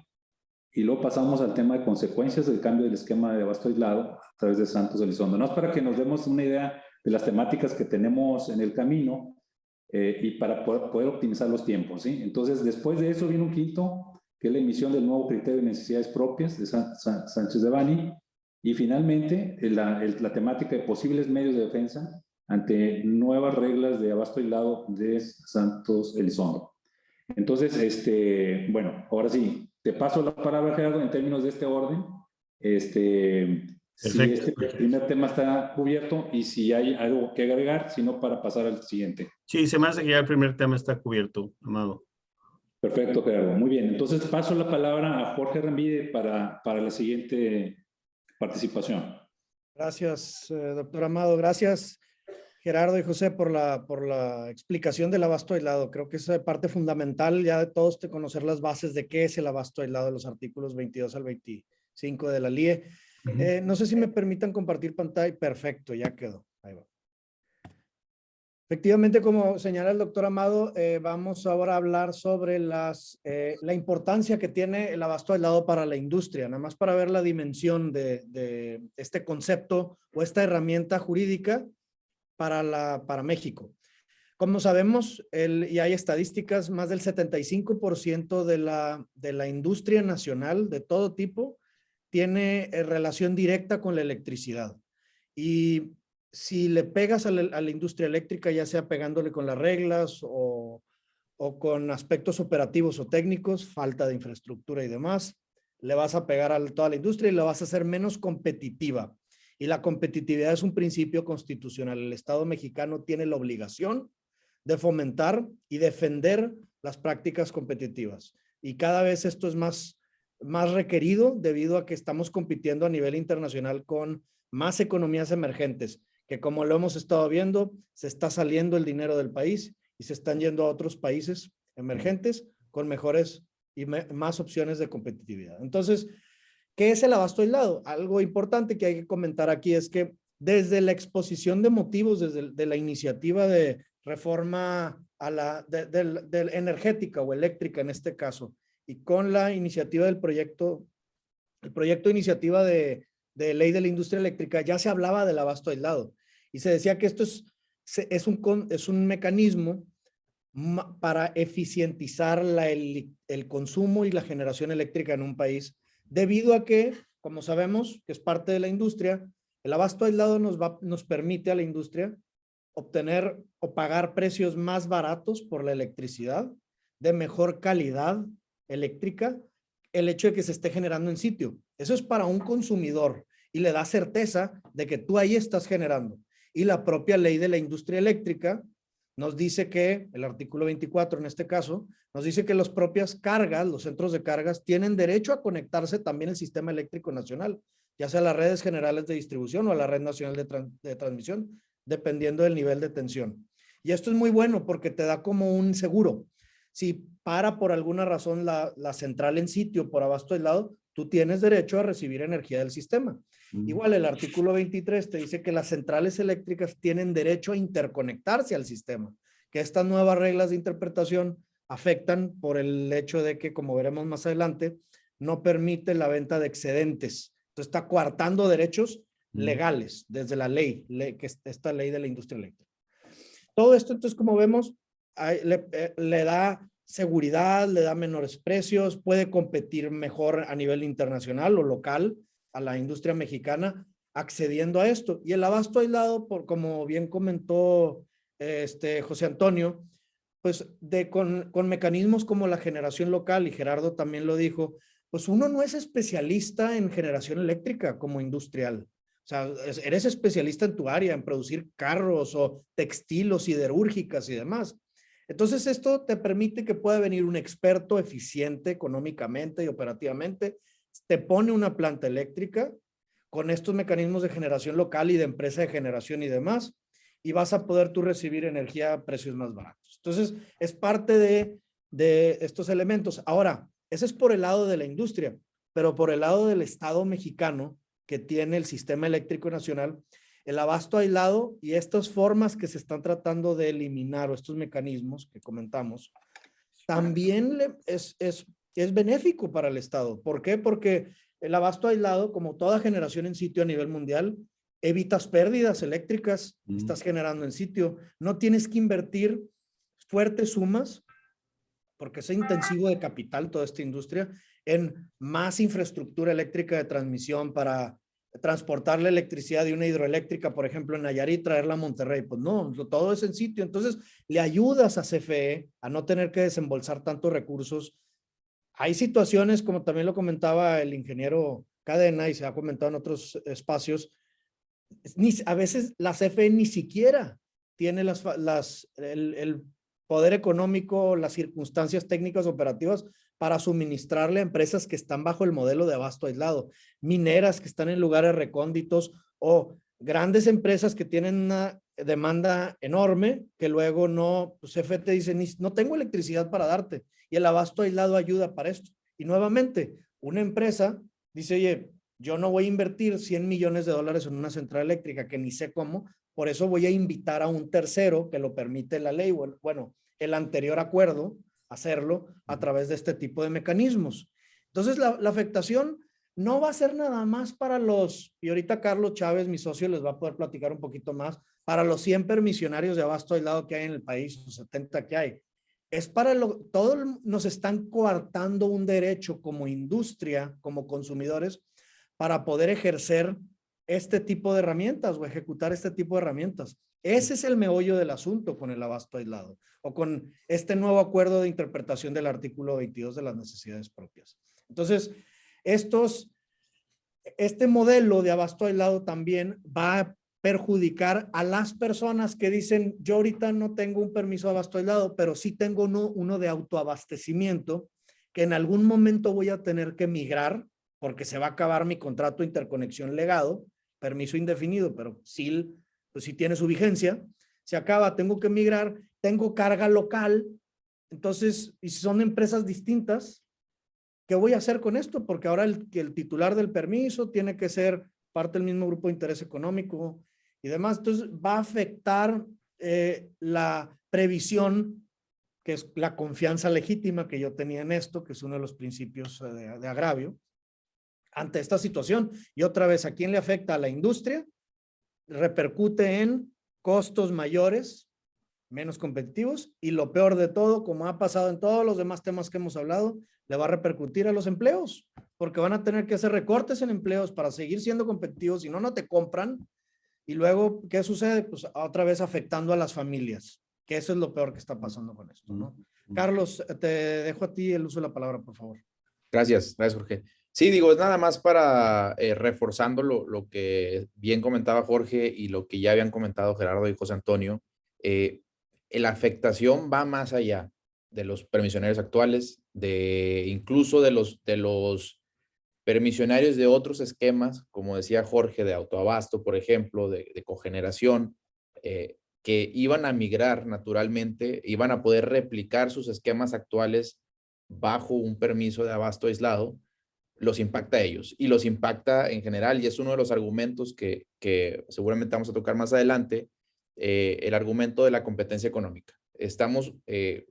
Y luego pasamos al tema de consecuencias del cambio del esquema de abasto aislado a través de Santos Elizondo. No es para que nos demos una idea de las temáticas que tenemos en el camino y para poder optimizar los tiempos, ¿sí? Entonces, después de eso viene un quinto, que es la emisión del nuevo criterio de necesidades propias de Sánchez de Bani. Y finalmente, la temática de posibles medios de defensa ante nuevas reglas de abasto aislado de Santos Elizondo. Entonces, bueno, ahora sí, te paso la palabra, Gerardo, en términos de este orden. Si este primer tema está cubierto y si hay algo que agregar, sino para pasar al siguiente. Sí, se me hace que ya el primer tema está cubierto, Amado. Perfecto, Gerardo. Muy bien. Entonces paso la palabra a Jorge Ramírez para la siguiente participación. Gracias, doctor Amado. Gracias, Gerardo y José, por la explicación del abasto aislado. Creo que es parte fundamental ya de todos de conocer las bases de qué es el abasto aislado de los artículos 22 al 25 de la LIE. No sé si me permitan compartir pantalla. Perfecto, ya quedó. Ahí va. Efectivamente, como señala el doctor Amado, vamos ahora a hablar sobre la importancia que tiene el abasto aislado para la industria, nada más para ver la dimensión de este concepto o esta herramienta jurídica para México. Como sabemos, y hay estadísticas, más del 75% de la industria nacional de todo tipo tiene relación directa con la electricidad. Y si le pegas a la industria eléctrica, ya sea pegándole con las reglas o con aspectos operativos o técnicos, falta de infraestructura y demás, le vas a pegar a toda la industria y la vas a hacer menos competitiva. Y la competitividad es un principio constitucional. El Estado mexicano tiene la obligación de fomentar y defender las prácticas competitivas. Y cada vez esto es más requerido debido a que estamos compitiendo a nivel internacional con más economías emergentes, que como lo hemos estado viendo, se está saliendo el dinero del país y se están yendo a otros países emergentes con mejores y más opciones de competitividad. Entonces, ¿qué es el abasto aislado? Algo importante que hay que comentar aquí es que desde la exposición de motivos, desde la iniciativa de reforma energética o eléctrica en este caso, y con la iniciativa del proyecto, el proyecto de iniciativa de ley de la industria eléctrica, ya se hablaba del abasto aislado y se decía que esto es un mecanismo para eficientizar el consumo y la generación eléctrica en un país, debido a que, como sabemos, que es parte de la industria, el abasto aislado nos permite a la industria obtener o pagar precios más baratos por la electricidad, de mejor calidad eléctrica, el hecho de que se esté generando en sitio. Eso es para un consumidor y le da certeza de que tú ahí estás generando. Y la propia ley de la industria eléctrica nos dice que, el artículo 24 en este caso, nos dice que las propias cargas, los centros de cargas, tienen derecho a conectarse también al sistema eléctrico nacional, ya sea a las redes generales de distribución o a la red nacional de transmisión, dependiendo del nivel de tensión. Y esto es muy bueno porque te da como un seguro. Si para por alguna razón la central en sitio por abasto aislado, tú tienes derecho a recibir energía del sistema. Igual el artículo 23 te dice que las centrales eléctricas tienen derecho a interconectarse al sistema, que estas nuevas reglas de interpretación afectan por el hecho de que, como veremos más adelante, no permite la venta de excedentes. Entonces está coartando derechos legales desde la ley, que es esta ley de la industria eléctrica. Todo esto, entonces, como vemos, le da seguridad, le da menores precios, puede competir mejor a nivel internacional o local a la industria mexicana accediendo a esto. Y el abasto aislado, como bien comentó José Antonio, pues con mecanismos como la generación local, y Gerardo también lo dijo, pues uno no es especialista en generación eléctrica como industrial. O sea, eres especialista en tu área, en producir carros o textil o siderúrgicas y demás. Entonces, esto te permite que pueda venir un experto eficiente económicamente y operativamente, te pone una planta eléctrica con estos mecanismos de generación local y de empresa de generación y demás, y vas a poder tú recibir energía a precios más baratos. Entonces, es parte de estos elementos. Ahora, ese es por el lado de la industria, pero por el lado del Estado mexicano, que tiene el sistema eléctrico nacional, el abasto aislado y estas formas que se están tratando de eliminar o estos mecanismos que comentamos, también es benéfico para el Estado. ¿Por qué? Porque el abasto aislado, como toda generación en sitio a nivel mundial, evitas pérdidas eléctricas, estás generando en sitio, no tienes que invertir fuertes sumas, porque es intensivo de capital toda esta industria, en más infraestructura eléctrica de transmisión para transportar la electricidad de una hidroeléctrica, por ejemplo, en Nayarit, traerla a Monterrey. Pues no, todo es en sitio. Entonces, le ayudas a CFE a no tener que desembolsar tantos recursos. Hay situaciones, como también lo comentaba el ingeniero Cadena y se ha comentado en otros espacios, a veces la CFE ni siquiera tiene el poder económico, las circunstancias técnicas operativas para suministrarle a empresas que están bajo el modelo de abasto aislado, mineras que están en lugares recónditos o grandes empresas que tienen una demanda enorme que luego no, pues CFE te dice, no tengo electricidad para darte, y el abasto aislado ayuda para esto. Y nuevamente, una empresa dice, oye, yo no voy a invertir $100 millones en una central eléctrica que ni sé cómo, por eso voy a invitar a un tercero que lo permite la ley, bueno, el anterior acuerdo, hacerlo a través de este tipo de mecanismos. Entonces, la afectación no va a ser nada más para y ahorita Carlos Chávez, mi socio, les va a poder platicar un poquito más, para los 100 permisionarios de abasto aislado que hay en el país, los 70 que hay. Es para todos nos están coartando un derecho como industria, como consumidores, para poder ejercer este tipo de herramientas o ejecutar este tipo de herramientas. Ese es el meollo del asunto con el abasto aislado o con este nuevo acuerdo de interpretación del artículo 22 de las necesidades propias. Entonces, este modelo de abasto aislado también va a perjudicar a las personas que dicen, yo ahorita no tengo un permiso de abasto aislado, pero sí tengo uno de autoabastecimiento, que en algún momento voy a tener que migrar porque se va a acabar mi contrato de interconexión legado, permiso indefinido, pero sí, pues sí tiene su vigencia, se acaba, tengo que migrar, tengo carga local, entonces, y si son empresas distintas, ¿qué voy a hacer con esto? Porque ahora el titular del permiso tiene que ser parte del mismo grupo de interés económico y demás, entonces va a afectar la previsión que es la confianza legítima que yo tenía en esto, que es uno de los principios de agravio, ante esta situación. Y otra vez, ¿a quién le afecta? A la industria, repercute en costos mayores, menos competitivos, y lo peor de todo, como ha pasado en todos los demás temas que hemos hablado, le va a repercutir a los empleos, porque van a tener que hacer recortes en empleos para seguir siendo competitivos, si no, no te compran. Y luego, ¿qué sucede? Pues otra vez afectando a las familias, que eso es lo peor que está pasando con esto, ¿no? Carlos, te dejo a ti el uso de la palabra, por favor. Gracias, Jorge. Sí, digo, es nada más para reforzando lo que bien comentaba Jorge y lo que ya habían comentado Gerardo y José Antonio. La afectación va más allá de los permisionarios actuales, incluso de los permisionarios de otros esquemas, como decía Jorge, de autoabasto, por ejemplo, de cogeneración, que iban a migrar naturalmente, iban a poder replicar sus esquemas actuales bajo un permiso de abasto aislado, los impacta a ellos y los impacta en general, y es uno de los argumentos que seguramente vamos a tocar más adelante, el argumento de la competencia económica. Estamos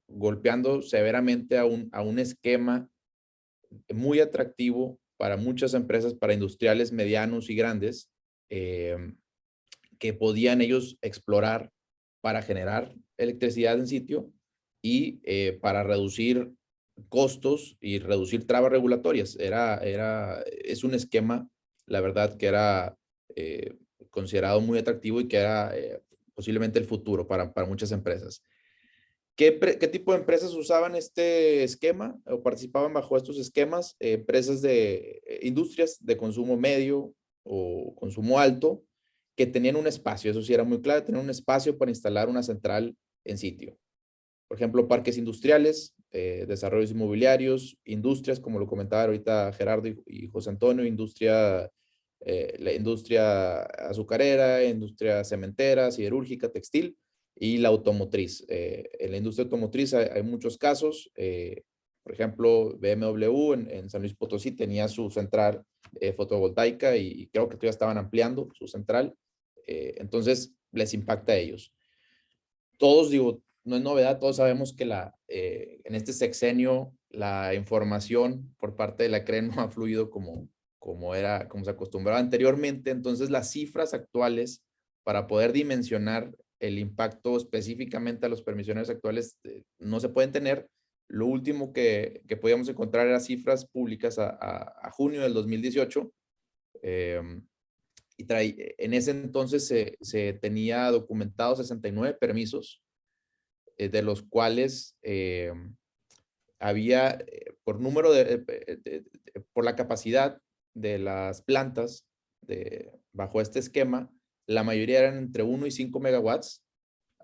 golpeando severamente a un esquema muy atractivo para muchas empresas, para industriales medianos y grandes, que podían ellos explorar para generar electricidad en sitio y para reducir costos y reducir trabas regulatorias. Es un esquema, la verdad, que era considerado muy atractivo y que era posiblemente el futuro para muchas empresas. ¿Qué tipo de empresas usaban este esquema o participaban bajo estos esquemas? Empresas de industrias de consumo medio o consumo alto que tenían un espacio, eso sí era muy claro, tener un espacio para instalar una central en sitio. Por ejemplo, parques industriales, desarrollos inmobiliarios, industrias, como lo comentaba ahorita Gerardo y José Antonio, la industria azucarera, industria cementera, siderúrgica, textil, y la automotriz. En la industria automotriz hay muchos casos. Por ejemplo, BMW en San Luis Potosí tenía su central fotovoltaica y creo que todavía estaban ampliando su central. Entonces, les impacta a ellos. Todos, digo, no es novedad, todos sabemos que en este sexenio la información por parte de la CRE no ha fluido como se acostumbraba anteriormente. Entonces, las cifras actuales para poder dimensionar el impacto específicamente a los permisionarios actuales no se pueden tener. Lo último que podíamos encontrar eran cifras públicas a junio del 2018. En ese entonces se tenía documentados 69 permisos, de los cuales había, por la capacidad de las plantas bajo este esquema, la mayoría eran entre 1 y 5 megawatts.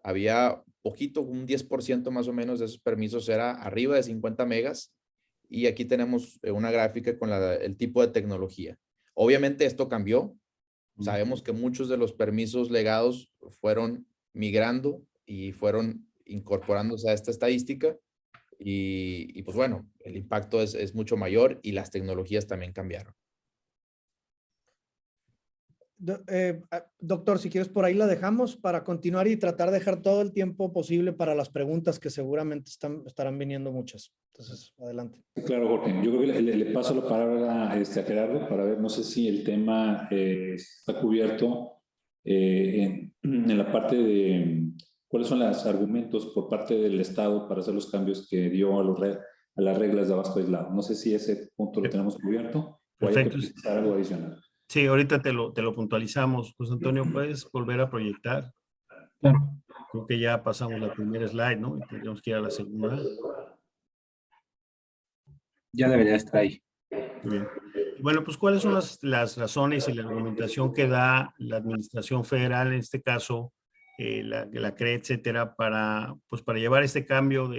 Había poquito, un 10% más o menos de esos permisos era arriba de 50 megas. Y aquí tenemos una gráfica con el tipo de tecnología. Obviamente esto cambió. Sabemos que muchos de los permisos legados fueron migrando y fueron incorporándose a esta estadística. Y pues bueno, el impacto es mucho mayor y las tecnologías también cambiaron. Doctor, si quieres por ahí la dejamos para continuar y tratar de dejar todo el tiempo posible para las preguntas que seguramente estarán viniendo muchas. Entonces, adelante. Claro, Jorge. Yo creo que le paso la palabra a Gerardo para ver, no sé si el tema está cubierto en la parte de cuáles son los argumentos por parte del Estado para hacer los cambios que dio a las reglas de abasto aislado. No sé si ese punto lo tenemos cubierto o hay que precisar algo adicional. Sí, ahorita te lo puntualizamos. José Antonio, ¿puedes volver a proyectar? Claro. Creo que ya pasamos la primera slide, ¿no? Y tendríamos que ir a la segunda. Ya debería estar ahí. Bien. Bueno, pues ¿cuáles son las razones y la argumentación que da la administración federal, en este caso, la CRE, etcétera, para llevar este cambio,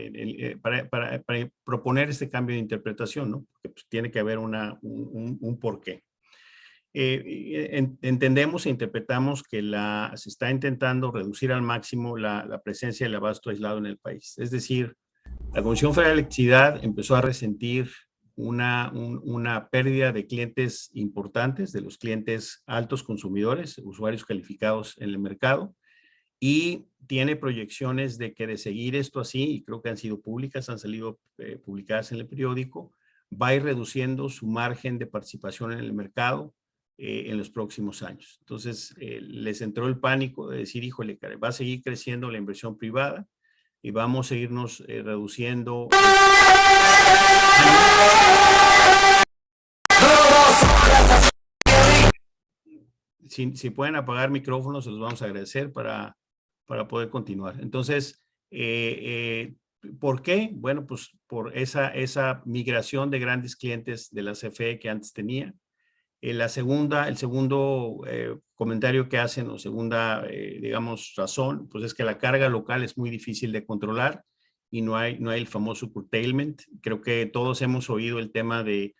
para proponer este cambio de interpretación, ¿no? Porque pues, tiene que haber un porqué. Entendemos e interpretamos que se está intentando reducir al máximo la presencia del abasto aislado en el país. Es decir, la Comisión Federal de Electricidad empezó a resentir una pérdida de clientes importantes, de los clientes altos consumidores, usuarios calificados en el mercado, y tiene proyecciones de que de seguir esto así, y creo que han sido públicas, han salido publicadas en el periódico, va a ir reduciendo su margen de participación en el mercado en los próximos años. Entonces, les entró el pánico de decir, híjole, va a seguir creciendo la inversión privada y vamos a irnos reduciendo. Si pueden apagar micrófonos, se los vamos a agradecer para poder continuar. Entonces, ¿por qué? Bueno, pues por esa migración de grandes clientes de la CFE que antes tenía. El segundo comentario que hacen, o segunda, digamos, razón, pues es que la carga local es muy difícil de controlar y no hay el famoso curtailment. Creo que todos hemos oído el tema de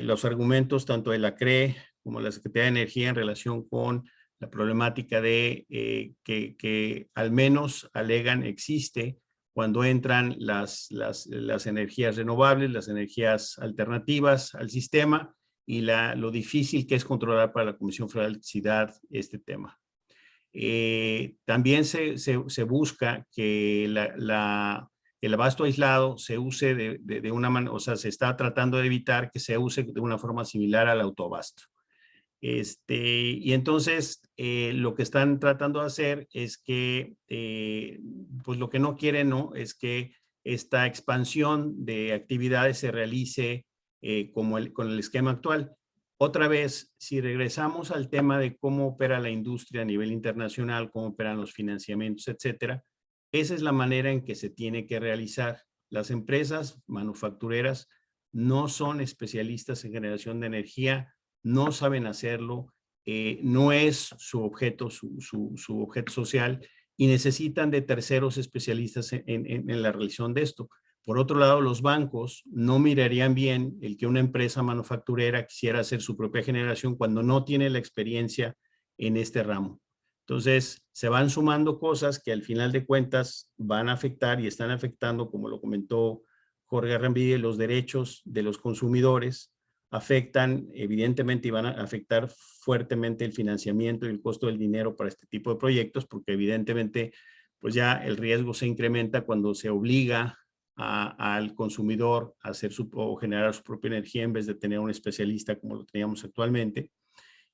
los argumentos tanto de la CRE como la Secretaría de Energía en relación con la problemática de que al menos alegan existe cuando entran las energías renovables, las energías alternativas al sistema y lo difícil que es controlar para la Comisión Federal de Electricidad este tema. También se busca que el abasto aislado se use de una manera, o sea, se está tratando de evitar que se use de una forma similar al autoabasto. Y entonces lo que están tratando de hacer es que, pues lo que no quieren, ¿no? Es que esta expansión de actividades se realice con el esquema actual. Otra vez, si regresamos al tema de cómo opera la industria a nivel internacional, cómo operan los financiamientos, etcétera, esa es la manera en que se tiene que realizar. Las empresas manufactureras no son especialistas en generación de energía, no saben hacerlo, no es su objeto, su objeto social, y necesitan de terceros especialistas en la realización de esto. Por otro lado, los bancos no mirarían bien el que una empresa manufacturera quisiera hacer su propia generación cuando no tiene la experiencia en este ramo. Entonces, se van sumando cosas que al final de cuentas van a afectar y están afectando, como lo comentó Jorge Arrambide, los derechos de los consumidores, afectan evidentemente y van a afectar fuertemente el financiamiento y el costo del dinero para este tipo de proyectos, porque evidentemente pues ya el riesgo se incrementa cuando se obliga al consumidor a hacer o generar su propia energía en vez de tener un especialista como lo teníamos actualmente.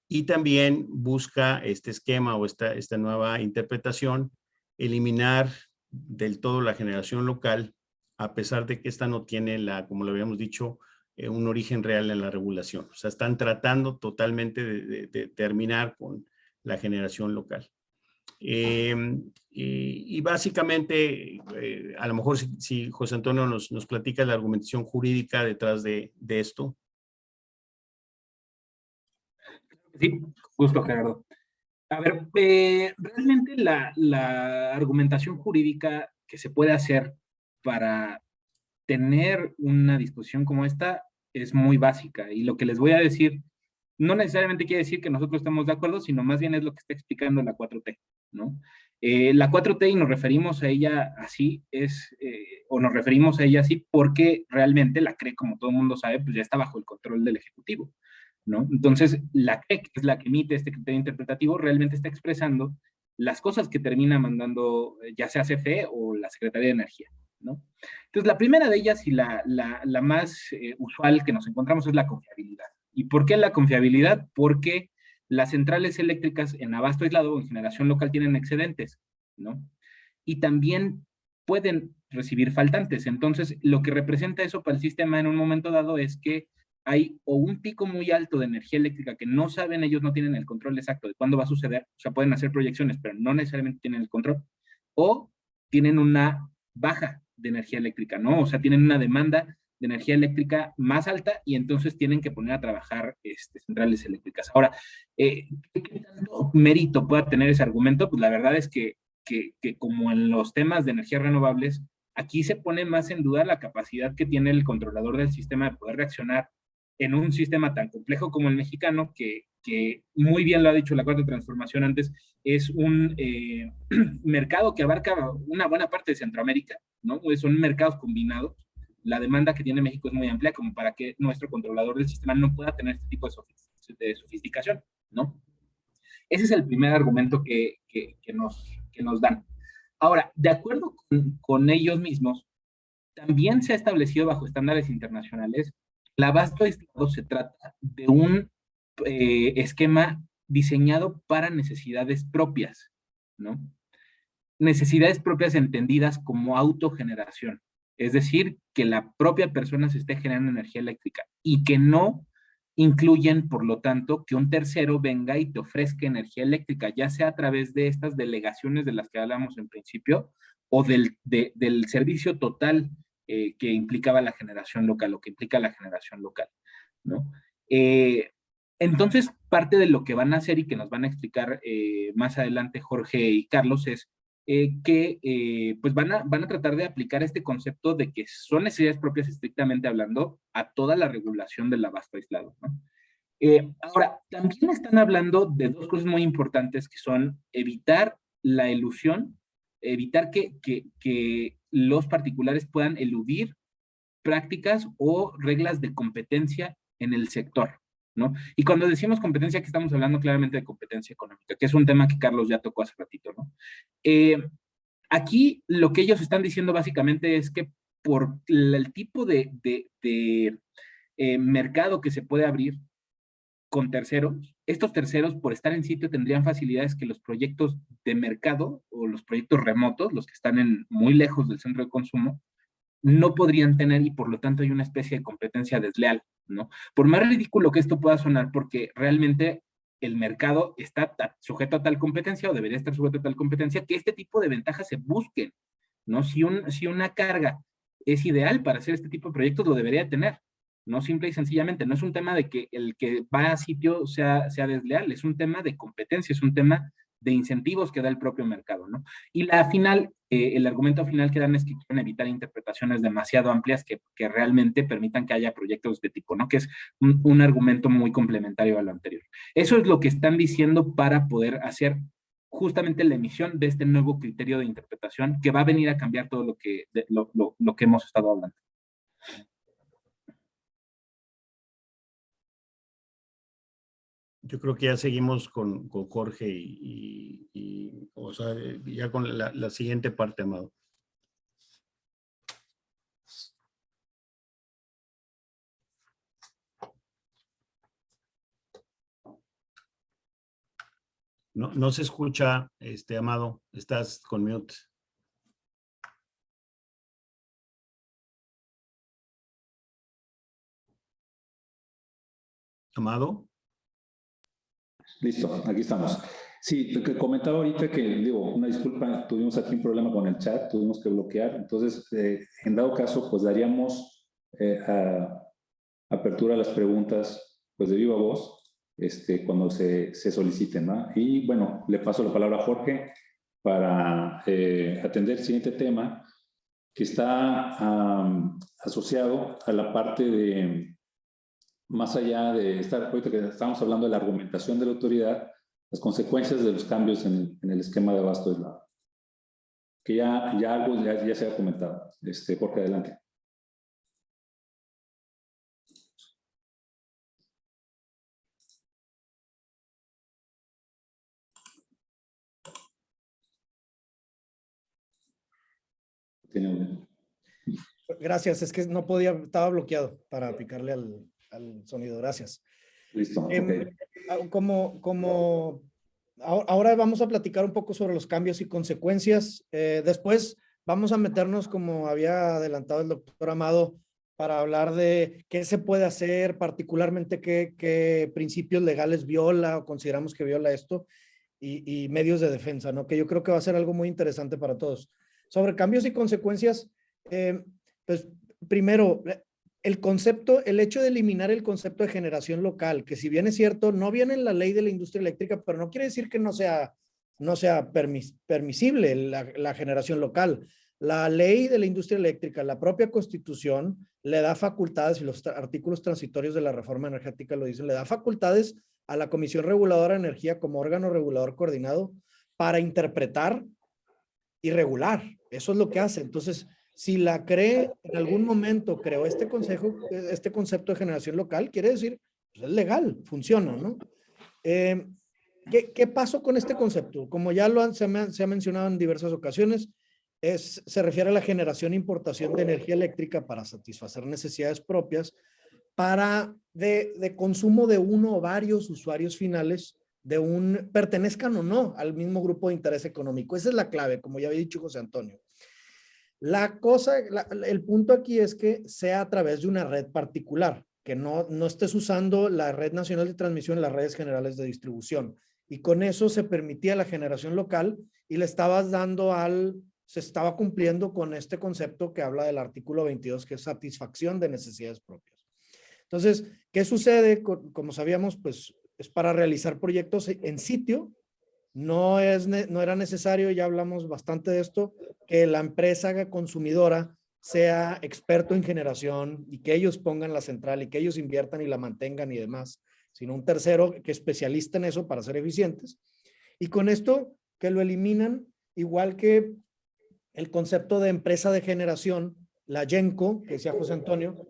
Y también busca este esquema o esta nueva interpretación eliminar del todo la generación local, a pesar de que esta no tiene como lo habíamos dicho, un origen real en la regulación. O sea, están tratando totalmente de terminar con la generación local. Y básicamente, a lo mejor si José Antonio nos platica la argumentación jurídica detrás de esto. Sí, justo, Gerardo. A ver, realmente la argumentación jurídica que se puede hacer para tener una disposición como esta es muy básica, y lo que les voy a decir no necesariamente quiere decir que nosotros estamos de acuerdo, sino más bien es lo que está explicando la 4T, ¿no? La 4T, y nos referimos a ella así, o nos referimos a ella así porque realmente la CRE, como todo el mundo sabe, pues ya está bajo el control del Ejecutivo, ¿no? Entonces, la CRE, que es la que emite este criterio interpretativo, realmente está expresando las cosas que termina mandando ya sea CFE o la Secretaría de Energía, ¿no? Entonces, la primera de ellas y la más usual que nos encontramos es la confiabilidad. ¿Y por qué la confiabilidad? Porque las centrales eléctricas en abasto aislado o en generación local tienen excedentes, ¿no? Y también pueden recibir faltantes. Entonces, lo que representa eso para el sistema en un momento dado es que hay o un pico muy alto de energía eléctrica que no saben, ellos no tienen el control exacto de cuándo va a suceder, o sea, pueden hacer proyecciones, pero no necesariamente tienen el control, o tienen una baja de energía eléctrica, ¿no? O sea, tienen una demanda de energía eléctrica más alta y entonces tienen que poner a trabajar centrales eléctricas. Ahora, ¿qué tanto mérito pueda tener ese argumento? Pues la verdad es que como en los temas de energías renovables, aquí se pone más en duda la capacidad que tiene el controlador del sistema de poder reaccionar en un sistema tan complejo como el mexicano, que muy bien lo ha dicho la Cuarta Transformación antes, es un mercado que abarca una buena parte de Centroamérica, ¿no? Son mercados combinados. La demanda que tiene México es muy amplia como para que nuestro controlador del sistema no pueda tener este tipo de sofisticación, ¿no? Ese es el primer argumento que que nos dan. Ahora, de acuerdo con ellos mismos, también se ha establecido bajo estándares internacionales, el abasto aislado se trata de un esquema diseñado para necesidades propias, ¿no? Necesidades propias entendidas como autogeneración, es decir, que la propia persona se esté generando energía eléctrica y que no incluyen, por lo tanto, que un tercero venga y te ofrezca energía eléctrica, ya sea a través de estas delegaciones de las que hablamos en principio o del servicio total que implicaba la generación local o que implica la generación local, ¿no? Entonces, parte de lo que van a hacer y que nos van a explicar más adelante Jorge y Carlos es que pues van a tratar de aplicar este concepto de que son necesidades propias estrictamente hablando a toda la regulación del abasto aislado, ¿no? Ahora, también están hablando de dos cosas muy importantes que son evitar la elusión, evitar que los particulares puedan eludir prácticas o reglas de competencia en el sector, ¿no? Y cuando decimos competencia, aquí estamos hablando claramente de competencia económica, que es un tema que Carlos ya tocó hace ratito, ¿no? Aquí lo que ellos están diciendo básicamente es que por el tipo de mercado que se puede abrir con terceros, estos terceros por estar en sitio tendrían facilidades que los proyectos de mercado o los proyectos remotos, los que están muy lejos del centro de consumo, no podrían tener y por lo tanto hay una especie de competencia desleal, ¿no? Por más ridículo que esto pueda sonar, porque realmente el mercado está sujeto a tal competencia o debería estar sujeto a tal competencia, que este tipo de ventajas se busquen, ¿no? Si una carga es ideal para hacer este tipo de proyectos, lo debería tener, no simple y sencillamente, no es un tema de que el que va a sitio sea desleal, es un tema de competencia, es un tema de incentivos que da el propio mercado, ¿no? Y el argumento final que dan es que quieren evitar interpretaciones demasiado amplias que realmente permitan que haya proyectos de tipo, ¿no? Que es un argumento muy complementario a lo anterior. Eso es lo que están diciendo para poder hacer justamente la emisión de este nuevo criterio de interpretación que va a venir a cambiar todo lo que hemos estado hablando. Yo creo que ya seguimos con Jorge o sea, ya con la siguiente parte, Amado. No se escucha, Amado, estás con mute. Amado. Listo, aquí estamos. Sí, lo que comentaba ahorita que, digo, una disculpa, tuvimos aquí un problema con el chat, tuvimos que bloquear, entonces, en dado caso, pues daríamos apertura a las preguntas, pues de viva voz, cuando se soliciten, ¿no? Y bueno, le paso la palabra a Jorge para atender el siguiente tema, que está asociado a la parte de, más allá de estar, ahorita que estamos hablando de la argumentación de la autoridad, las consecuencias de los cambios en el esquema de abasto aislado. Que ya algo ya se ha comentado. Jorge, adelante. Gracias, es que no podía, estaba bloqueado para picarle al sonido. Gracias. Listo. Okay. Ahora vamos a platicar un poco sobre los cambios y consecuencias. Después vamos a meternos, como había adelantado el doctor Amado, para hablar de qué se puede hacer, particularmente qué principios legales viola o consideramos que viola esto y medios de defensa, ¿no? Que yo creo que va a ser algo muy interesante para todos. Sobre cambios y consecuencias, pues primero, el hecho de eliminar el concepto de generación local, que si bien es cierto, no viene en la ley de la industria eléctrica, pero no quiere decir que no sea permisible la generación local. La ley de la industria eléctrica, la propia Constitución, le da facultades, y los artículos transitorios de la reforma energética lo dicen, le da facultades a la Comisión Reguladora de Energía como órgano regulador coordinado para interpretar y regular. Eso es lo que hace. Entonces, si la CRE en algún momento creó este concepto de generación local, quiere decir, pues es legal, funciona, ¿no? ¿Qué pasó con este concepto? Como ya se ha mencionado en diversas ocasiones, se refiere a la generación e importación de energía eléctrica para satisfacer necesidades propias de consumo de uno o varios usuarios finales pertenezcan o no al mismo grupo de interés económico. Esa es la clave, como ya había dicho José Antonio. El punto aquí es que sea a través de una red particular, que no estés usando la red nacional de transmisión, las redes generales de distribución. Y con eso se permitía la generación local y le estabas se estaba cumpliendo con este concepto que habla del artículo 22, que es satisfacción de necesidades propias. Entonces, ¿qué sucede? Como sabíamos, pues es para realizar proyectos en sitio. No era necesario, ya hablamos bastante de esto, que la empresa consumidora sea experto en generación y que ellos pongan la central y que ellos inviertan y la mantengan y demás, sino un tercero que especialista en eso para ser eficientes. Y con esto que lo eliminan, igual que el concepto de empresa de generación, la GENCO, que decía José Antonio,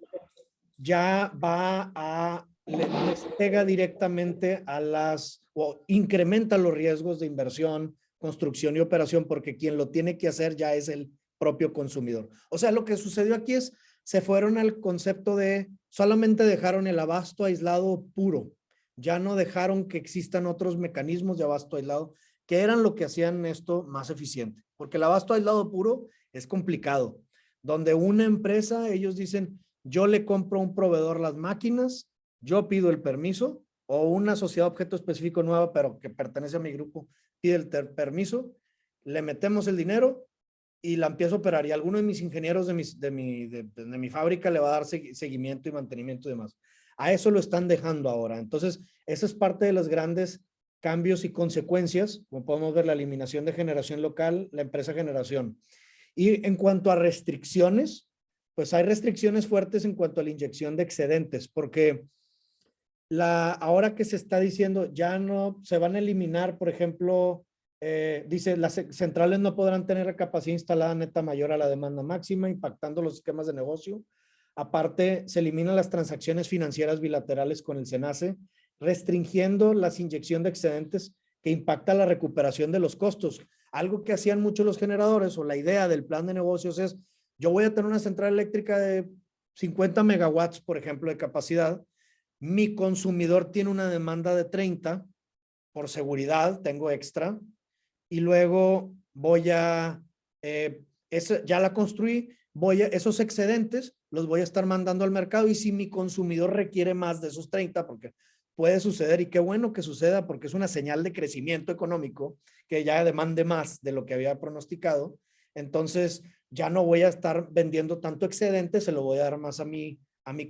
ya les pega directamente o incrementa los riesgos de inversión, construcción y operación, porque quien lo tiene que hacer ya es el propio consumidor. O sea, lo que sucedió aquí es, se fueron al concepto de, solamente dejaron el abasto aislado puro, ya no dejaron que existan otros mecanismos de abasto aislado, que eran lo que hacían esto más eficiente, porque el abasto aislado puro es complicado, donde una empresa, ellos dicen, yo le compro a un proveedor las máquinas, yo pido el permiso, o una sociedad objeto específico nueva, pero que pertenece a mi grupo, pide el permiso, le metemos el dinero y la empiezo a operar. Y alguno de mis ingenieros de mi fábrica le va a dar seguimiento y mantenimiento y demás. A eso lo están dejando ahora. Entonces, esa es parte de los grandes cambios y consecuencias, como podemos ver, la eliminación de generación local, la empresa generación. Y en cuanto a restricciones, pues hay restricciones fuertes en cuanto a la inyección de excedentes, porque ahora que se está diciendo, ya no se van a eliminar, por ejemplo, dice, las centrales no podrán tener capacidad instalada neta mayor a la demanda máxima, impactando los esquemas de negocio. Aparte, se eliminan las transacciones financieras bilaterales con el SENACE, restringiendo la inyección de excedentes que impacta la recuperación de los costos. Algo que hacían muchos los generadores, o la idea del plan de negocios es, yo voy a tener una central eléctrica de 50 megawatts, por ejemplo, de capacidad. Mi consumidor tiene una demanda de 30, por seguridad tengo extra, y luego ya la construí, esos excedentes los voy a estar mandando al mercado, y si mi consumidor requiere más de esos 30, porque puede suceder, y qué bueno que suceda, porque es una señal de crecimiento económico, que ya demande más de lo que había pronosticado, entonces ya no voy a estar vendiendo tanto excedente, se lo voy a dar más a mi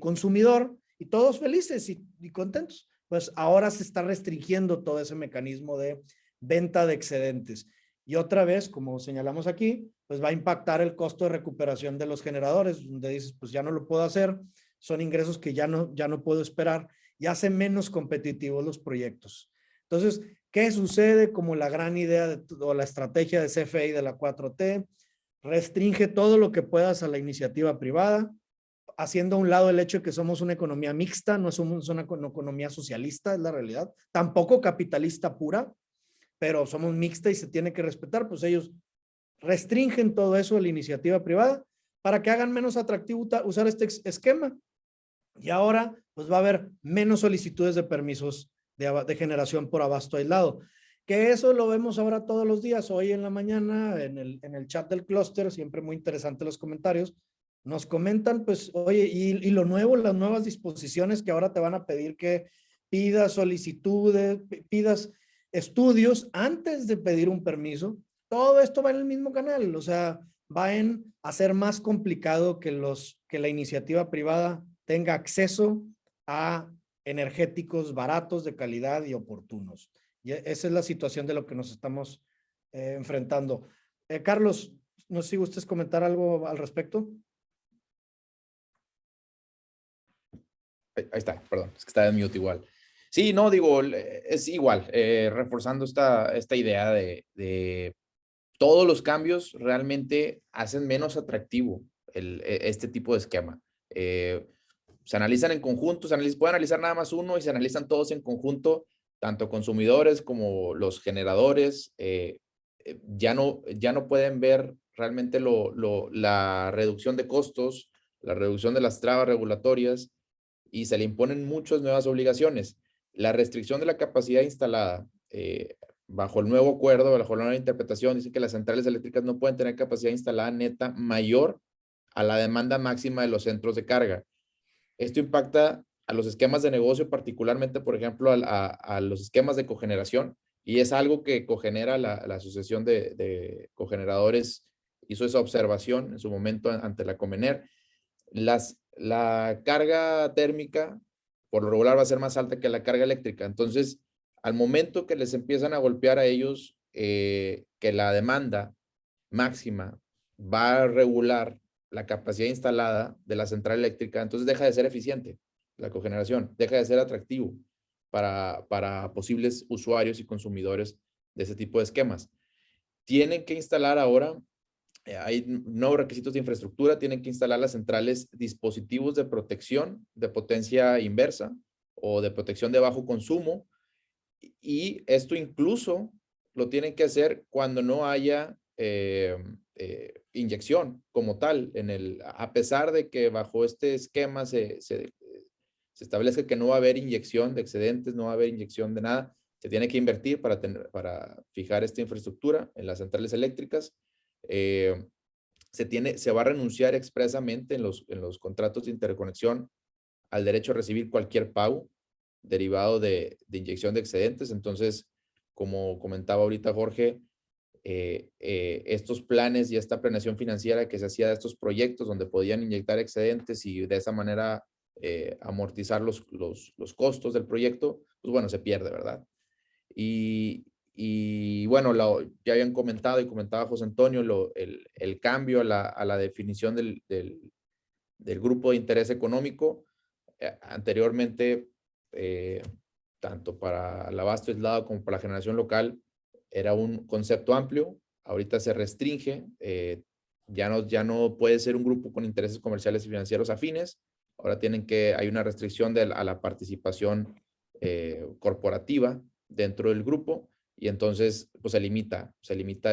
consumidor, y todos felices y contentos. Pues ahora se está restringiendo todo ese mecanismo de venta de excedentes. Y otra vez, como señalamos aquí, pues va a impactar el costo de recuperación de los generadores, donde dices, pues ya no lo puedo hacer, son ingresos que ya no puedo esperar, y hace menos competitivos los proyectos. Entonces, ¿qué sucede? Como la gran idea o la estrategia de CFE y de la 4T, restringe todo lo que puedas a la iniciativa privada, haciendo a un lado el hecho de que somos una economía mixta, no somos una economía socialista, es la realidad, tampoco capitalista pura, pero somos mixta y se tiene que respetar. Pues ellos restringen todo eso a la iniciativa privada para que hagan menos atractivo usar este esquema. Y ahora pues va a haber menos solicitudes de permisos de generación por abasto aislado. Que eso lo vemos ahora todos los días. Hoy en la mañana en el chat del clúster, siempre muy interesante los comentarios, nos comentan, pues, oye, y lo nuevo, las nuevas disposiciones que ahora te van a pedir que pidas solicitudes, pidas estudios antes de pedir un permiso. Todo esto va en el mismo canal, o sea, va en hacer más complicado que la iniciativa privada tenga acceso a energéticos baratos, de calidad y oportunos. Y esa es la situación de lo que nos estamos enfrentando. Carlos, no sé si gustes comentar algo al respecto. Ahí está, perdón, es que estaba en mute igual. Sí, no, digo, es igual, reforzando esta idea de todos los cambios realmente hacen menos atractivo este tipo de esquema. Se analizan en conjunto, puede analizar nada más uno y se analizan todos en conjunto, tanto consumidores como los generadores ya no pueden ver realmente la reducción de costos, la reducción de las trabas regulatorias, y se le imponen muchas nuevas obligaciones. La restricción de la capacidad instalada, bajo el nuevo acuerdo, bajo la nueva interpretación, dice que las centrales eléctricas no pueden tener capacidad instalada neta mayor a la demanda máxima de los centros de carga. Esto impacta a los esquemas de negocio, particularmente, por ejemplo, a los esquemas de cogeneración, y es algo que Cogenera, la Asociación de Cogeneradores, hizo esa observación en su momento ante la Comener. La carga térmica, por lo regular, va a ser más alta que la carga eléctrica. Entonces, al momento que les empiezan a golpear a ellos, que la demanda máxima va a regular la capacidad instalada de la central eléctrica, entonces deja de ser eficiente la cogeneración, deja de ser atractivo para posibles usuarios y consumidores de ese tipo de esquemas. Tienen que instalar ahora, hay nuevos requisitos de infraestructura, tienen que instalar las centrales dispositivos de protección de potencia inversa o de protección de bajo consumo, y esto incluso lo tienen que hacer cuando no haya inyección como tal, a pesar de que bajo este esquema se establezca que no va a haber inyección de excedentes, no va a haber inyección de nada, se tiene que invertir para fijar esta infraestructura en las centrales eléctricas. Se va a renunciar expresamente en los contratos de interconexión al derecho a recibir cualquier pago derivado de inyección de excedentes. Entonces, como comentaba ahorita Jorge, estos planes y esta planeación financiera que se hacía de estos proyectos donde podían inyectar excedentes y de esa manera amortizar los costos del proyecto, pues bueno, se pierde, ¿verdad? Y bueno, ya habían comentado y comentaba José Antonio el cambio a la definición del grupo de interés económico. Anteriormente, tanto para el abasto aislado como para la generación local, era un concepto amplio. Ahorita se restringe, ya no puede ser un grupo con intereses comerciales y financieros afines. Ahora hay una restricción a la participación corporativa dentro del grupo, y entonces pues se limita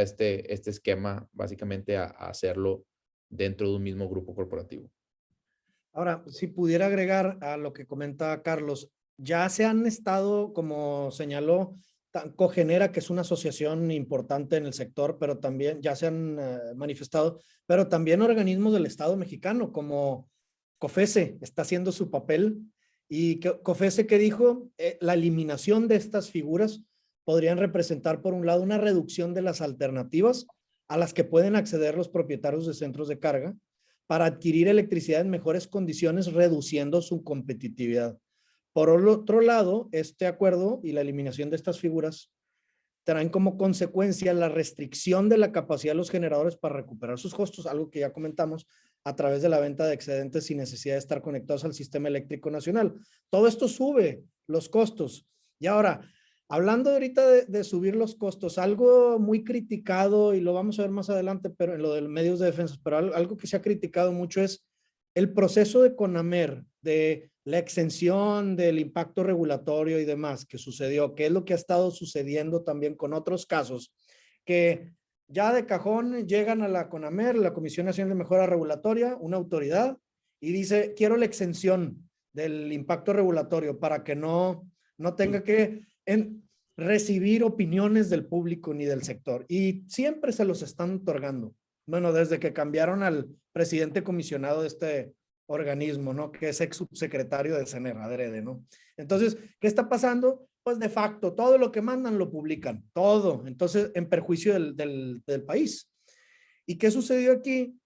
este esquema básicamente a hacerlo dentro de un mismo grupo corporativo. Ahora, si pudiera agregar a lo que comenta Carlos, ya se han estado, como señaló, Cogenera, que es una asociación importante en el sector, pero también ya se han manifestado, pero también organismos del Estado mexicano, como COFESE, está haciendo su papel. Y COFESE, que dijo, la eliminación de estas figuras podrían representar, por un lado, una reducción de las alternativas a las que pueden acceder los propietarios de centros de carga para adquirir electricidad en mejores condiciones, reduciendo su competitividad. Por otro lado, este acuerdo y la eliminación de estas figuras traen como consecuencia la restricción de la capacidad de los generadores para recuperar sus costos, algo que ya comentamos, a través de la venta de excedentes sin necesidad de estar conectados al sistema eléctrico nacional. Todo esto sube los costos. Y ahora, hablando ahorita de subir los costos, algo muy criticado, y lo vamos a ver más adelante, pero en lo de medios de defensa, pero algo que se ha criticado mucho es el proceso de CONAMER, de la exención del impacto regulatorio y demás que sucedió, que es lo que ha estado sucediendo también con otros casos, que ya de cajón llegan a la CONAMER, la Comisión Nacional de Mejora Regulatoria, una autoridad, y dice, quiero la exención del impacto regulatorio para que no tenga que recibir opiniones del público ni del sector. Y siempre se los están otorgando. Bueno, desde que cambiaron al presidente comisionado de este organismo, ¿no? Que es ex subsecretario de CENER, adrede, ¿no? Entonces, ¿qué está pasando? Pues de facto, todo lo que mandan lo publican, todo. Entonces, en perjuicio del país. ¿Y qué sucedió aquí?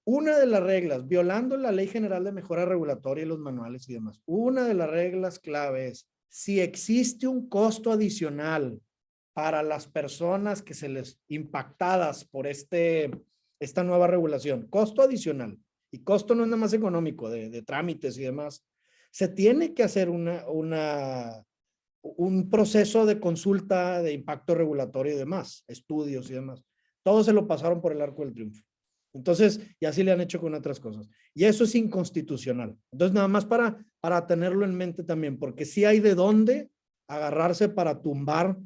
Una de las reglas, violando la Ley General de Mejora Regulatoria y los manuales y demás, una de las reglas clave es, si existe un costo adicional para las personas que se les impactadas por esta nueva regulación, costo adicional, y costo no es nada más económico, de trámites y demás, se tiene que hacer un proceso de consulta de impacto regulatorio y demás, estudios y demás. Todo se lo pasaron por el arco del triunfo. Entonces, y así le han hecho con otras cosas. Y eso es inconstitucional. Entonces, nada más para tenerlo en mente también, porque sí hay de dónde agarrarse para tumbar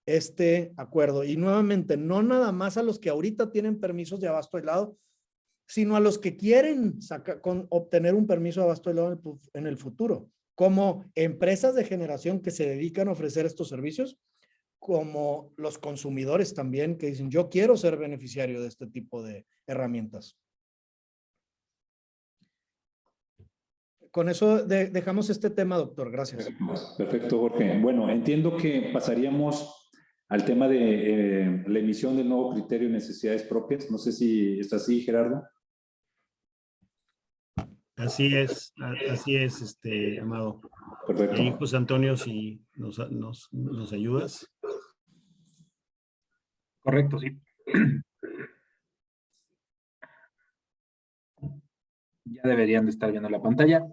este acuerdo. Y nuevamente, no nada más a los que ahorita tienen permisos de abasto aislado, sino a los que quieren obtener un permiso de abasto aislado en el futuro, como empresas de generación que se dedican a ofrecer estos servicios, como los consumidores también que dicen, yo quiero ser beneficiario de este tipo de herramientas. Con eso dejamos este tema, doctor. Gracias. Perfecto, Jorge. Bueno, entiendo que pasaríamos al tema de la emisión del nuevo criterio de necesidades propias. No sé si está así, Gerardo. Así es, Amado. Perfecto. Y José Antonio, si nos ayudas. Correcto, sí. Ya deberían de estar viendo la pantalla.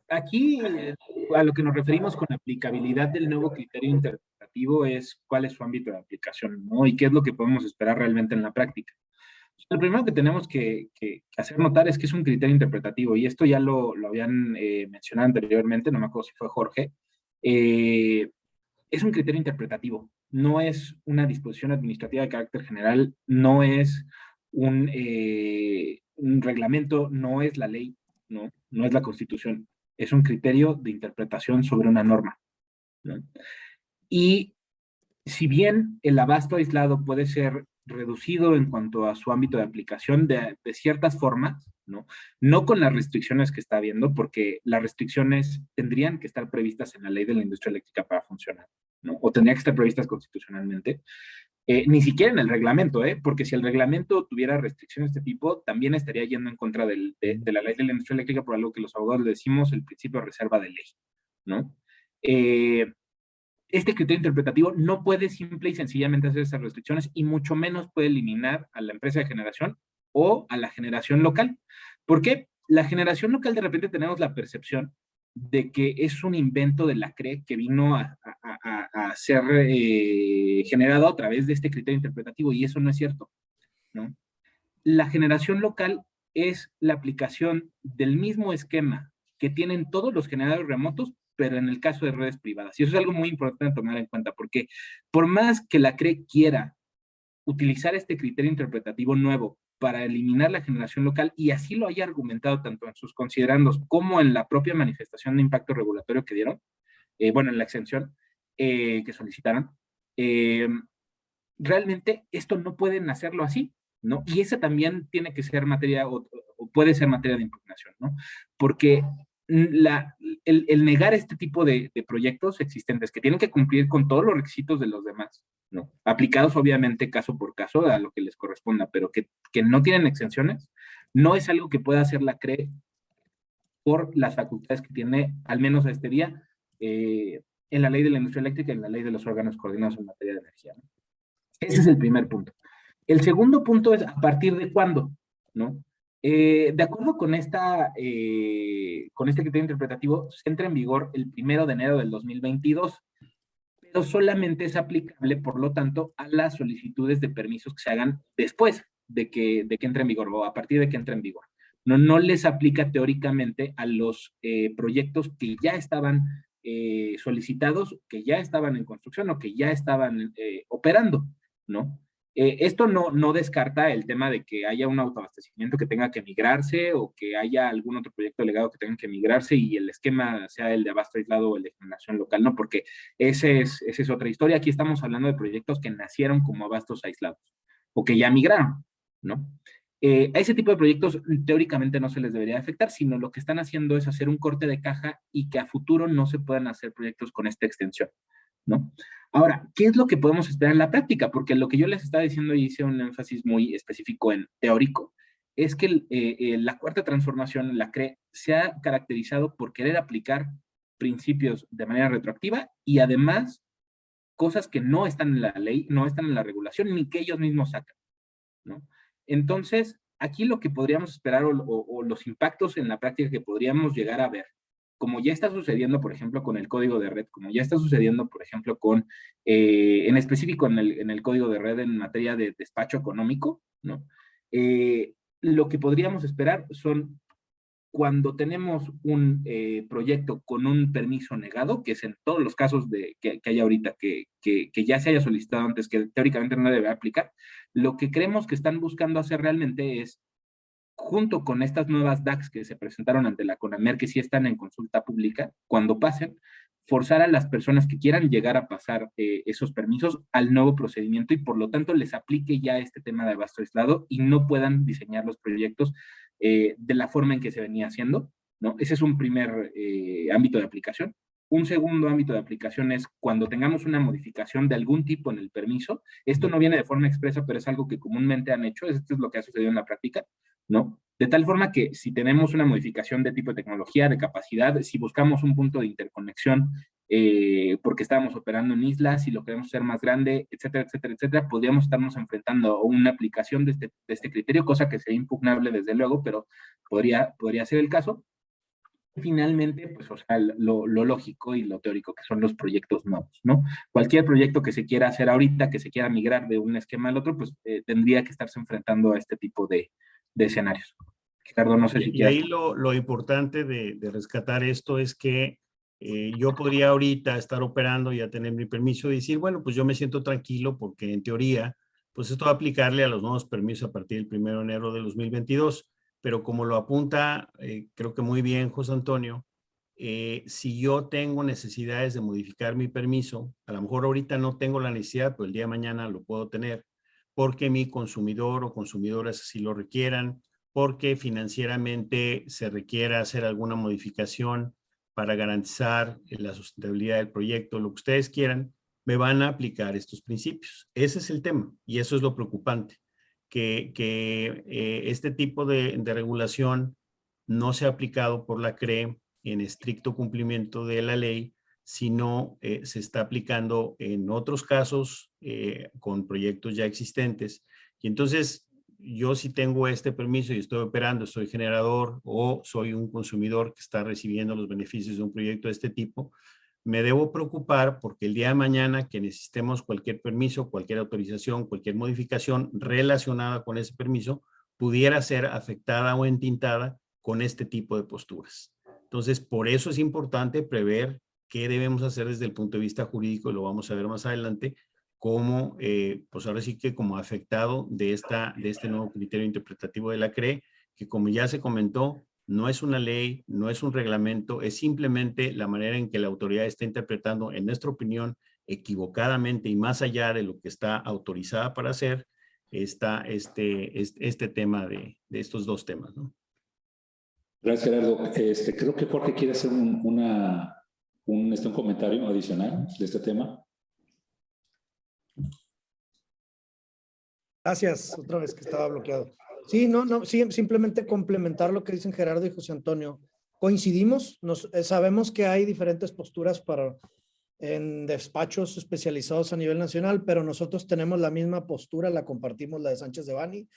Aquí a lo que nos referimos con aplicabilidad del nuevo criterio interpretativo es cuál es su ámbito de aplicación, ¿no? Y qué es lo que podemos esperar realmente en la práctica. Lo primero que tenemos que hacer notar es que es un criterio interpretativo, y esto ya lo habían mencionado anteriormente, no me acuerdo si fue Jorge. Es un criterio interpretativo, no es una disposición administrativa de carácter general, no es un reglamento, no es la ley, no es la Constitución, es un criterio de interpretación sobre una norma, ¿no? Y si bien el abasto aislado puede ser reducido en cuanto a su ámbito de aplicación de ciertas formas, ¿no? No con las restricciones que está habiendo, porque las restricciones tendrían que estar previstas en la ley de la industria eléctrica para funcionar, ¿no? O tendrían que estar previstas constitucionalmente. Ni siquiera en el reglamento, porque si el reglamento tuviera restricciones de este tipo, también estaría yendo en contra de la ley de la industria eléctrica, por algo que los abogados le decimos el principio de reserva de ley, ¿no? Este criterio interpretativo no puede simple y sencillamente hacer esas restricciones, y mucho menos puede eliminar a la empresa de generación o a la generación local. ¿Por qué? La generación local, de repente tenemos la percepción de que es un invento de la CRE que vino a ser generado a través de este criterio interpretativo, y eso no es cierto, ¿no? La generación local es la aplicación del mismo esquema que tienen todos los generadores remotos, pero en el caso de redes privadas. Y eso es algo muy importante tomar en cuenta, porque por más que la CRE quiera utilizar este criterio interpretativo nuevo para eliminar la generación local, y así lo haya argumentado tanto en sus considerandos como en la propia manifestación de impacto regulatorio que dieron, bueno, en la exención que solicitaron, realmente esto no pueden hacerlo así, ¿no? Y esa también tiene que ser materia, o puede ser materia de impugnación, ¿no? Porque el negar este tipo de proyectos existentes que tienen que cumplir con todos los requisitos de los demás, ¿no? Aplicados obviamente caso por caso a lo que les corresponda, pero que no tienen exenciones, no es algo que pueda hacer la CRE por las facultades que tiene, al menos a este día, en la ley de la industria eléctrica y en la ley de los órganos coordinados en materia de energía, ¿no? Ese es el primer punto. El segundo punto es a partir de cuándo, ¿no? De acuerdo con este criterio interpretativo, se entra en vigor el 1 de enero del 2022, pero solamente es aplicable, por lo tanto, a las solicitudes de permisos que se hagan después de que entre en vigor, o a partir de que entre en vigor. No les aplica teóricamente a los proyectos que ya estaban solicitados, que ya estaban en construcción o que ya estaban operando, ¿no? Esto no descarta el tema de que haya un autoabastecimiento que tenga que migrarse, o que haya algún otro proyecto legado que tenga que migrarse y el esquema sea el de abasto aislado o el de generación local, ¿no? Porque esa es otra historia. Aquí estamos hablando de proyectos que nacieron como abastos aislados o que ya migraron, ¿no? A ese tipo de proyectos teóricamente no se les debería afectar, sino lo que están haciendo es hacer un corte de caja y que a futuro no se puedan hacer proyectos con esta extensión, ¿no? Ahora, ¿qué es lo que podemos esperar en la práctica? Porque lo que yo les estaba diciendo, y hice un énfasis muy específico en teórico, es que la cuarta transformación, la CRE, se ha caracterizado por querer aplicar principios de manera retroactiva, y además cosas que no están en la ley, no están en la regulación, ni que ellos mismos sacan, ¿no? Entonces, aquí lo que podríamos esperar, o los impactos en la práctica que podríamos llegar a ver, como ya está sucediendo, por ejemplo, con el código de red, como ya está sucediendo, por ejemplo, en específico en el código de red en materia de despacho económico, ¿no? Lo que podríamos esperar son cuando tenemos un proyecto con un permiso negado, que es en todos los casos que hay ahorita, que ya se haya solicitado antes, que teóricamente no debe aplicar, lo que creemos que están buscando hacer realmente es, junto con estas nuevas DACs que se presentaron ante la CONAMER, que sí están en consulta pública, cuando pasen, forzar a las personas que quieran llegar a pasar esos permisos al nuevo procedimiento y por lo tanto les aplique ya este tema de abasto aislado y no puedan diseñar los proyectos de la forma en que se venía haciendo, ¿no? Ese es un primer ámbito de aplicación. Un segundo ámbito de aplicación es cuando tengamos una modificación de algún tipo en el permiso. Esto no viene de forma expresa, pero es algo que comúnmente han hecho. Esto es lo que ha sucedido en la práctica, ¿no? De tal forma que si tenemos una modificación de tipo de tecnología, de capacidad, si buscamos un punto de interconexión porque estábamos operando en islas, si lo queremos hacer más grande, etcétera, etcétera, etcétera, podríamos estarnos enfrentando a una aplicación de este criterio, cosa que sería impugnable desde luego, pero podría ser el caso. Finalmente, pues, o sea, lo lógico y lo teórico que son los proyectos nuevos, ¿no? Cualquier proyecto que se quiera hacer ahorita, que se quiera migrar de un esquema al otro, pues tendría que estarse enfrentando a este tipo de escenarios. Ricardo, no sé si Y quieres. ahí lo importante de rescatar esto es que yo podría ahorita estar operando, ya tener mi permiso y decir, bueno, pues yo me siento tranquilo porque en teoría, pues esto va a aplicarle a los nuevos permisos a partir del 1 de enero de 2022. Pero como lo apunta, creo que muy bien José Antonio, si yo tengo necesidades de modificar mi permiso, a lo mejor ahorita no tengo la necesidad, pero el día de mañana lo puedo tener, porque mi consumidor o consumidoras así lo requieran, porque financieramente se requiera hacer alguna modificación para garantizar la sustentabilidad del proyecto, lo que ustedes quieran, me van a aplicar estos principios. Ese es el tema y eso es lo preocupante, que este tipo de regulación no se ha aplicado por la CRE en estricto cumplimiento de la ley, sino se está aplicando en otros casos con proyectos ya existentes. Y entonces, yo si tengo este permiso y estoy operando, soy generador o soy un consumidor que está recibiendo los beneficios de un proyecto de este tipo, me debo preocupar porque el día de mañana que necesitemos cualquier permiso, cualquier autorización, cualquier modificación relacionada con ese permiso, pudiera ser afectada o entintada con este tipo de posturas. Entonces, por eso es importante prever qué debemos hacer desde el punto de vista jurídico, y lo vamos a ver más adelante, como, pues ahora sí que como afectado de este nuevo criterio interpretativo de la CRE, que como ya se comentó, no es una ley, no es un reglamento, es simplemente la manera en que la autoridad está interpretando, en nuestra opinión, equivocadamente y más allá de lo que está autorizada para hacer, está este tema de estos dos temas, ¿no? Gracias, Gerardo. Creo que Jorge quiere hacer un comentario adicional de este tema. Gracias, otra vez que estaba bloqueado. Sí, sí, simplemente complementar lo que dicen Gerardo y José Antonio. Coincidimos, sabemos que hay diferentes posturas en despachos especializados a nivel nacional, pero nosotros tenemos la misma postura, la compartimos, la de Sánchez de Bani.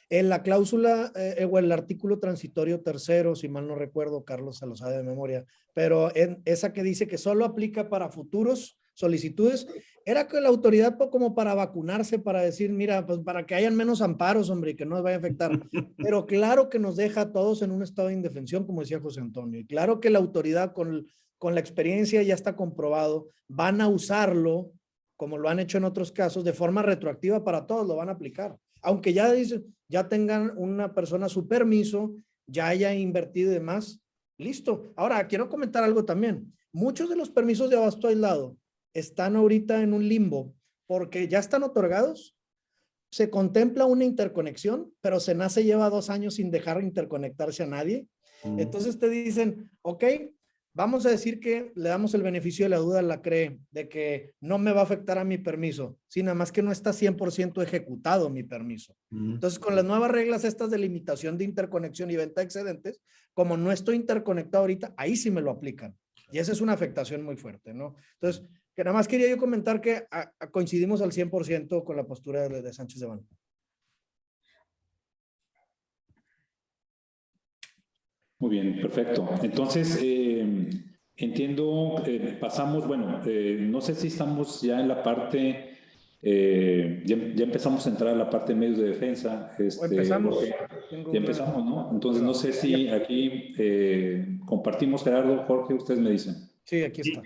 En la cláusula o el artículo transitorio tercero, si mal no recuerdo, Carlos se lo sabe de memoria, pero en esa que dice que solo aplica para futuros solicitudes, era que la autoridad como para vacunarse, para decir, mira, pues para que hayan menos amparos, hombre, y que no nos vaya a afectar. Pero claro que nos deja a todos en un estado de indefensión, como decía José Antonio, y claro que la autoridad con la experiencia ya está comprobado, van a usarlo, como lo han hecho en otros casos, de forma retroactiva para todos, lo van a aplicar. Aunque ya dicen, ya tengan una persona su permiso, ya haya invertido y demás, listo. Ahora, quiero comentar algo también. Muchos de los permisos de abasto aislado están ahorita en un limbo porque ya están otorgados, se contempla una interconexión, pero SENACE lleva 2 años sin dejar interconectarse a nadie. Entonces te dicen, ok, vamos a decir que le damos el beneficio de la duda a la CRE de que no me va a afectar a mi permiso, sino nada más que no está 100% ejecutado mi permiso. Entonces, con las nuevas reglas estas de limitación de interconexión y venta de excedentes, como no estoy interconectado ahorita, ahí sí me lo aplican. Y esa es una afectación muy fuerte, ¿no? Entonces, que nada más quería yo comentar que coincidimos al 100% con la postura de Sánchez de Bani. Muy bien, perfecto. Entonces, entiendo, pasamos, bueno, no sé si estamos ya en la parte Ya empezamos a entrar a la parte de medios de defensa. O empezamos. Jorge. Tengo Ya una- empezamos, ¿no? Entonces, no sé si aquí compartimos, Gerardo, Jorge, ustedes me dicen. Sí, aquí está.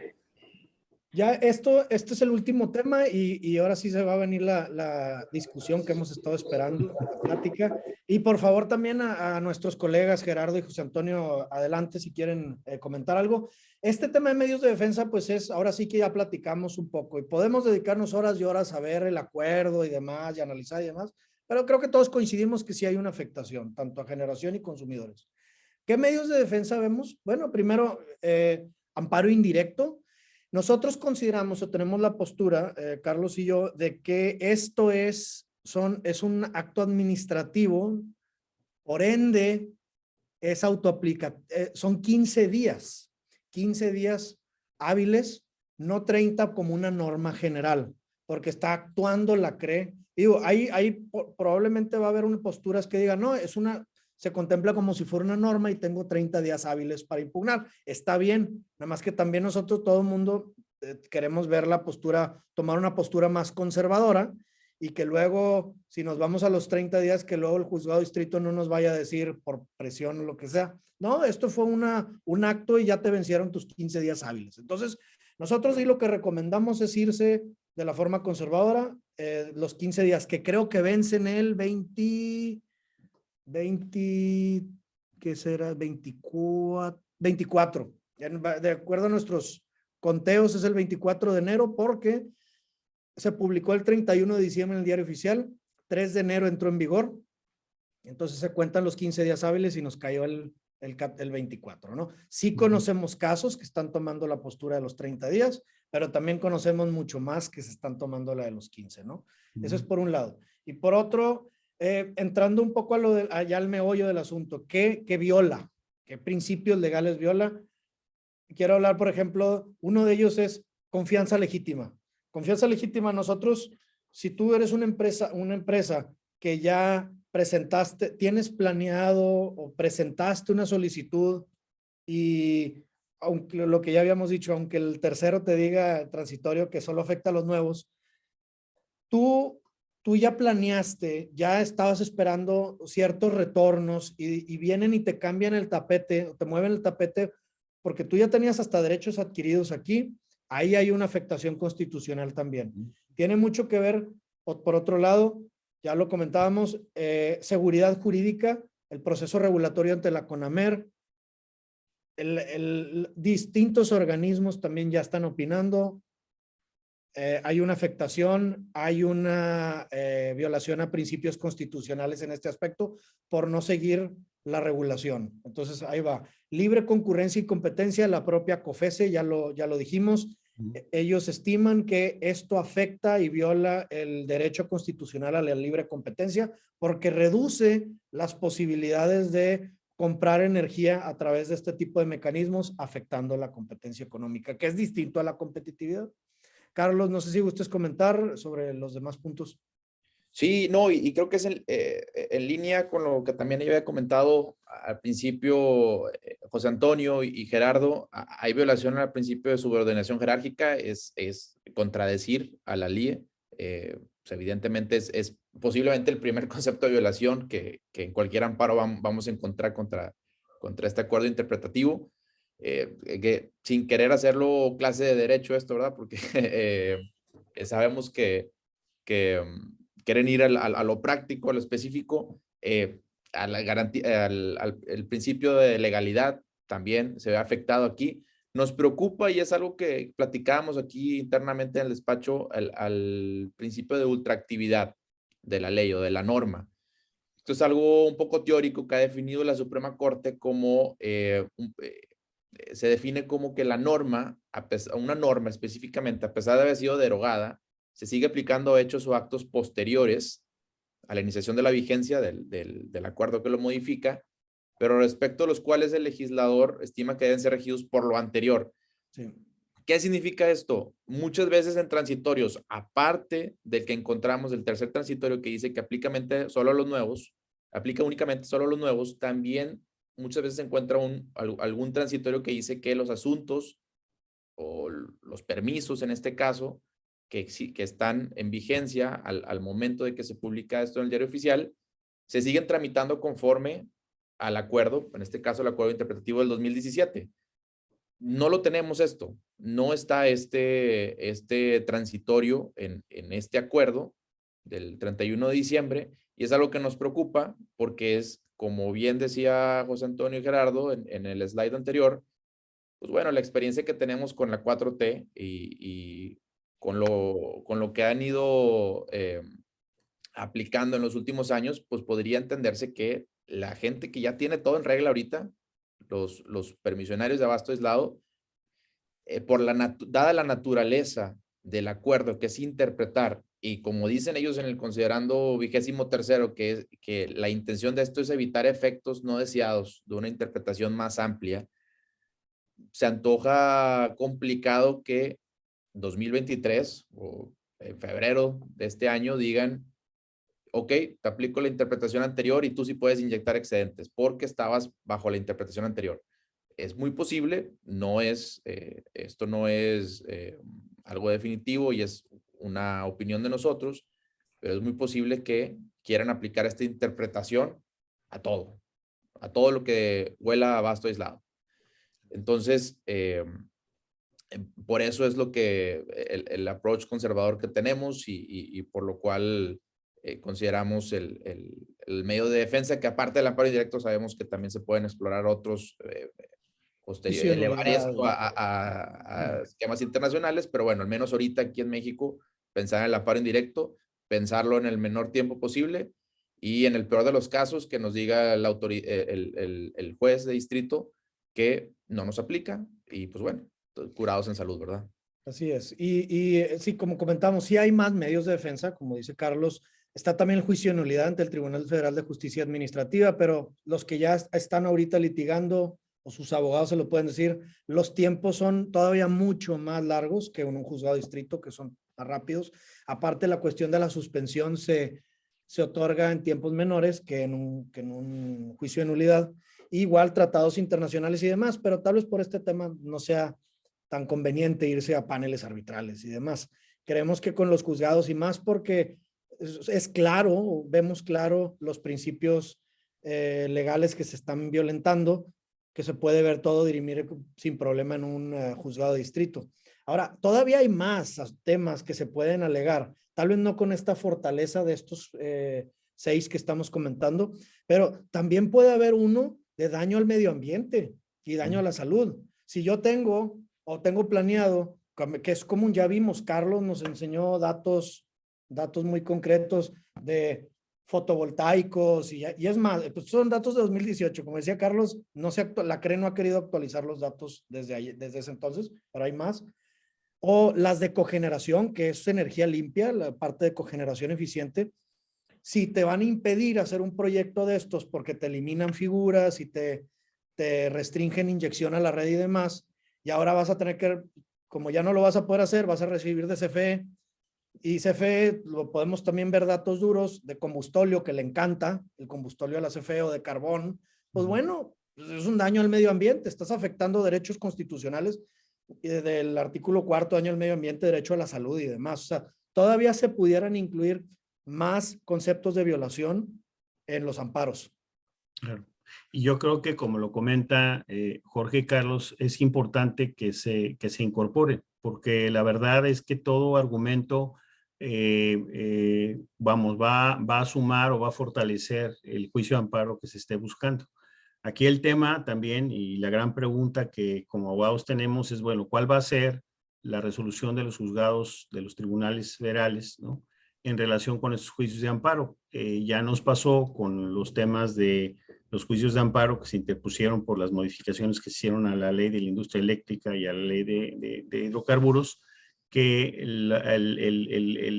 Ya este es el último tema y ahora sí se va a venir la discusión que hemos estado esperando, la plática. Y por favor también a nuestros colegas Gerardo y José Antonio, adelante si quieren comentar algo. Este tema de medios de defensa, pues ahora sí que ya platicamos un poco y podemos dedicarnos horas y horas a ver el acuerdo y demás y analizar y demás, pero creo que todos coincidimos que sí hay una afectación, tanto a generación y consumidores. ¿Qué medios de defensa vemos? Bueno, primero, amparo indirecto. Nosotros consideramos o tenemos la postura, Carlos y yo, de que esto es un acto administrativo, por ende, es autoaplicativo, son 15 días hábiles, no 30 como una norma general, porque está actuando la CRE. Digo, probablemente va a haber unas posturas que digan, no, se contempla como si fuera una norma y tengo 30 días hábiles para impugnar. Está bien, nada más que también nosotros, todo el mundo, queremos ver tomar una postura más conservadora y que luego, si nos vamos a los 30 días, que luego el juzgado distrito no nos vaya a decir por presión o lo que sea. No, esto fue un acto y ya te vencieron tus 15 días hábiles. Entonces, nosotros sí lo que recomendamos es irse de la forma conservadora, los 15 días, que creo que vencen el 20, ¿qué será? 24. De acuerdo a nuestros conteos, es el 24 de enero porque se publicó el 31 de diciembre en el Diario Oficial, 3 de enero entró en vigor, entonces se cuentan los 15 días hábiles y nos cayó el 24, ¿no? Sí conocemos casos que están tomando la postura de los 30 días, pero también conocemos mucho más que se están tomando la de los 15, ¿no? Eso es por un lado. Y por otro, entrando un poco allá al meollo del asunto, ¿qué viola? ¿Qué principios legales viola? Quiero hablar, por ejemplo, uno de ellos es confianza legítima. Confianza legítima, nosotros, si tú eres una empresa que ya tienes planeado o presentaste una solicitud y aunque lo que ya habíamos dicho, aunque el tercero te diga transitorio que solo afecta a los nuevos, tú ya planeaste, ya estabas esperando ciertos retornos y vienen y te cambian el tapete, o te mueven el tapete porque tú ya tenías hasta derechos adquiridos aquí, ahí hay una afectación constitucional también. Tiene mucho que ver, por otro lado, ya lo comentábamos, seguridad jurídica, el proceso regulatorio ante la CONAMER, distintos organismos también ya están opinando, hay una afectación, hay una violación a principios constitucionales en este aspecto por no seguir la regulación. Entonces, ahí va. Libre concurrencia y competencia, la propia COFESE, ya lo dijimos, ellos estiman que esto afecta y viola el derecho constitucional a la libre competencia porque reduce las posibilidades de comprar energía a través de este tipo de mecanismos, afectando la competencia económica, que es distinto a la competitividad. Carlos, no sé si gustes comentar sobre los demás puntos. Sí, no, y creo que es en línea con lo que también yo había comentado al principio José Antonio y Gerardo. Hay violación al principio de subordinación jerárquica, es contradecir a la LIE. Pues evidentemente es posiblemente el primer concepto de violación que en cualquier amparo vamos a encontrar contra este acuerdo interpretativo. Que sin querer hacerlo clase de derecho esto, ¿verdad? Porque sabemos que quieren ir a lo práctico, a lo específico, a la garantía, el principio de legalidad también se ve afectado aquí. Nos preocupa y es algo que platicábamos aquí internamente en el despacho, al principio de ultraactividad de la ley o de la norma. Esto es algo un poco teórico que ha definido la Suprema Corte como se define como que la norma, una norma específicamente, a pesar de haber sido derogada, se sigue aplicando a hechos o actos posteriores a la iniciación de la vigencia del acuerdo que lo modifica, pero respecto a los cuales el legislador estima que deben ser regidos por lo anterior. Sí. ¿Qué significa esto? Muchas veces en transitorios, aparte del que encontramos el tercer transitorio que dice que aplica únicamente solo a los nuevos, también muchas veces se encuentra algún transitorio que dice que los asuntos o los permisos en este caso que están en vigencia al momento de que se publica esto en el Diario Oficial, se siguen tramitando conforme al acuerdo, en este caso el acuerdo interpretativo del 2017. No lo tenemos esto, no está este transitorio en este acuerdo del 31 de diciembre, y es algo que nos preocupa porque es, como bien decía José Antonio y Gerardo en el slide anterior, pues bueno, la experiencia que tenemos con la 4T y con lo que han ido aplicando en los últimos años, pues podría entenderse que la gente que ya tiene todo en regla ahorita, los permisionarios de abasto aislado, dada la naturaleza del acuerdo, que es interpretar, y como dicen ellos en el considerando 23º, que la intención de esto es evitar efectos no deseados de una interpretación más amplia, se antoja complicado que 2023 o en febrero de este año digan, ok, te aplico la interpretación anterior y tú sí puedes inyectar excedentes porque estabas bajo la interpretación anterior. Es muy posible, esto no es algo definitivo y es una opinión de nosotros, pero es muy posible que quieran aplicar esta interpretación a todo lo que huela a abasto aislado. Entonces, por eso es lo que el approach conservador que tenemos y por lo cual consideramos el medio de defensa, que aparte del amparo indirecto sabemos que también se pueden explorar otros posteriores, elevar esto a esquemas internacionales, pero bueno, al menos ahorita aquí en México, pensar en el amparo indirecto, pensarlo en el menor tiempo posible y en el peor de los casos que nos diga el juez de distrito que no nos aplica y pues bueno, curados en salud, ¿verdad? Así es. Y sí, como comentamos, sí hay más medios de defensa, como dice Carlos. Está también el juicio de nulidad ante el Tribunal Federal de Justicia Administrativa, pero los que ya están ahorita litigando, o sus abogados se lo pueden decir, los tiempos son todavía mucho más largos que en un juzgado de distrito, que son más rápidos. Aparte, la cuestión de la suspensión se otorga en tiempos menores que en un juicio de nulidad. Igual tratados internacionales y demás, pero tal vez por este tema no sea tan conveniente irse a paneles arbitrales y demás. Creemos que con los juzgados y más porque es claro, vemos claro los principios legales que se están violentando, que se puede ver todo dirimir sin problema en un juzgado de distrito. Ahora, todavía hay más temas que se pueden alegar, tal vez no con esta fortaleza de estos 6 que estamos comentando, pero también puede haber uno de daño al medio ambiente y daño a la salud. Si yo tengo planeado, que es común, ya vimos, Carlos nos enseñó datos muy concretos de fotovoltaicos y es más, pues son datos de 2018, como decía Carlos, la CRE no ha querido actualizar los datos desde ese entonces, pero hay más. O las de cogeneración, que es energía limpia, la parte de cogeneración eficiente. Si te van a impedir hacer un proyecto de estos porque te eliminan figuras y te restringen inyección a la red y demás, y ahora vas a tener que, como ya no lo vas a poder hacer, vas a recibir de CFE, y CFE lo podemos también ver datos duros de combustóleo que le encanta, el combustóleo a la CFE o de carbón, pues bueno, es un daño al medio ambiente, estás afectando derechos constitucionales del artículo 4, daño al medio ambiente, derecho a la salud y demás. O sea, todavía se pudieran incluir más conceptos de violación en los amparos. Claro. Y yo creo que, como lo comenta Jorge y Carlos, es importante que se incorpore, porque la verdad es que todo argumento, va a sumar o va a fortalecer el juicio de amparo que se esté buscando. Aquí el tema también, y la gran pregunta que como abogados tenemos es, bueno, ¿cuál va a ser la resolución de los juzgados, de los tribunales federales, ¿no?, en relación con estos juicios de amparo? Ya nos pasó con los temas de los juicios de amparo que se interpusieron por las modificaciones que se hicieron a la ley de la industria eléctrica y a la ley de hidrocarburos, que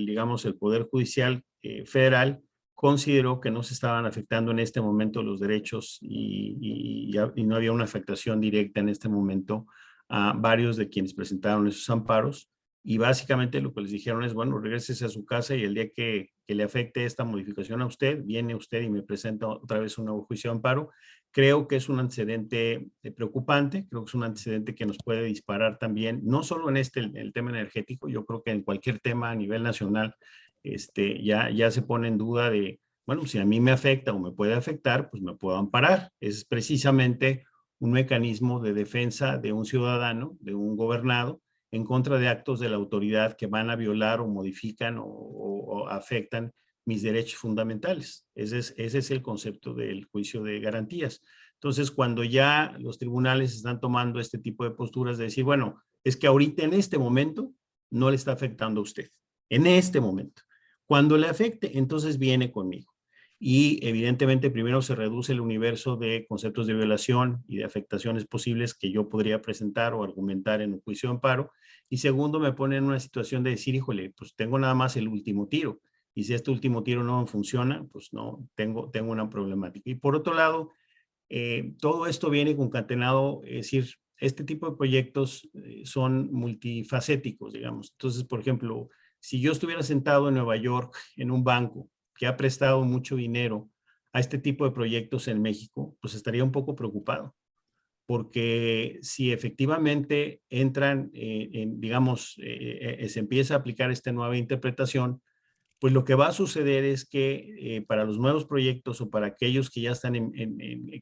digamos, el Poder Judicial Federal consideró que no se estaban afectando en este momento los derechos y no había una afectación directa en este momento a varios de quienes presentaron esos amparos. Y básicamente lo que les dijeron es, bueno, regrésese a su casa y el día que que le afecte esta modificación a usted, viene usted y me presenta otra vez un nuevo juicio de amparo. Creo que es un antecedente preocupante, creo que es un antecedente que nos puede disparar también, no solo en el tema energético, yo creo que en cualquier tema a nivel nacional ya se pone en duda de, bueno, si a mí me afecta o me puede afectar, pues me puedo amparar. Es precisamente un mecanismo de defensa de un ciudadano, de un gobernado, en contra de actos de la autoridad que van a violar o modifican o afectan mis derechos fundamentales. Ese es el concepto del juicio de garantías. Entonces, cuando ya los tribunales están tomando este tipo de posturas de decir, bueno, es que ahorita en este momento no le está afectando a usted, en este momento. Cuando le afecte, entonces viene conmigo. Y evidentemente primero se reduce el universo de conceptos de violación y de afectaciones posibles que yo podría presentar o argumentar en un juicio de amparo. Y segundo, me pone en una situación de decir, híjole, pues tengo nada más el último tiro. Y si este último tiro no funciona, pues no, tengo una problemática. Y por otro lado, todo esto viene concatenado, es decir, este tipo de proyectos son multifacéticos, digamos. Entonces, por ejemplo, si yo estuviera sentado en Nueva York en un banco que ha prestado mucho dinero a este tipo de proyectos en México, pues estaría un poco preocupado. Porque si efectivamente entran, digamos, se empieza a aplicar esta nueva interpretación, pues lo que va a suceder es que para los nuevos proyectos o para aquellos que ya están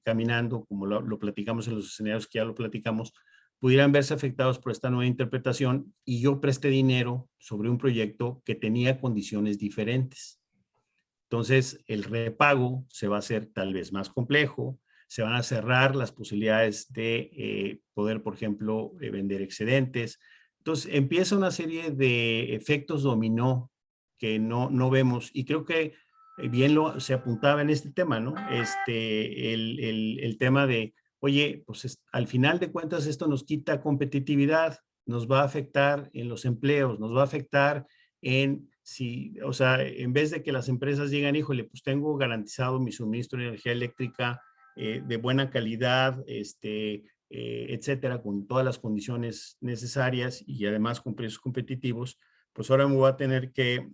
caminando, como lo platicamos en los escenarios que ya lo platicamos, pudieran verse afectados por esta nueva interpretación y yo presté dinero sobre un proyecto que tenía condiciones diferentes. Entonces, el repago se va a hacer tal vez más complejo, se van a cerrar las posibilidades de poder, por ejemplo, vender excedentes. Entonces, empieza una serie de efectos dominó que no vemos, y creo que bien se apuntaba en este tema, ¿no? El tema de, oye, pues al final de cuentas esto nos quita competitividad, nos va a afectar en los empleos, nos va a afectar en o sea, en vez de que las empresas digan, híjole, pues tengo garantizado mi suministro de energía eléctrica de buena calidad, etcétera, con todas las condiciones necesarias y además con precios competitivos, pues ahora me voy a tener que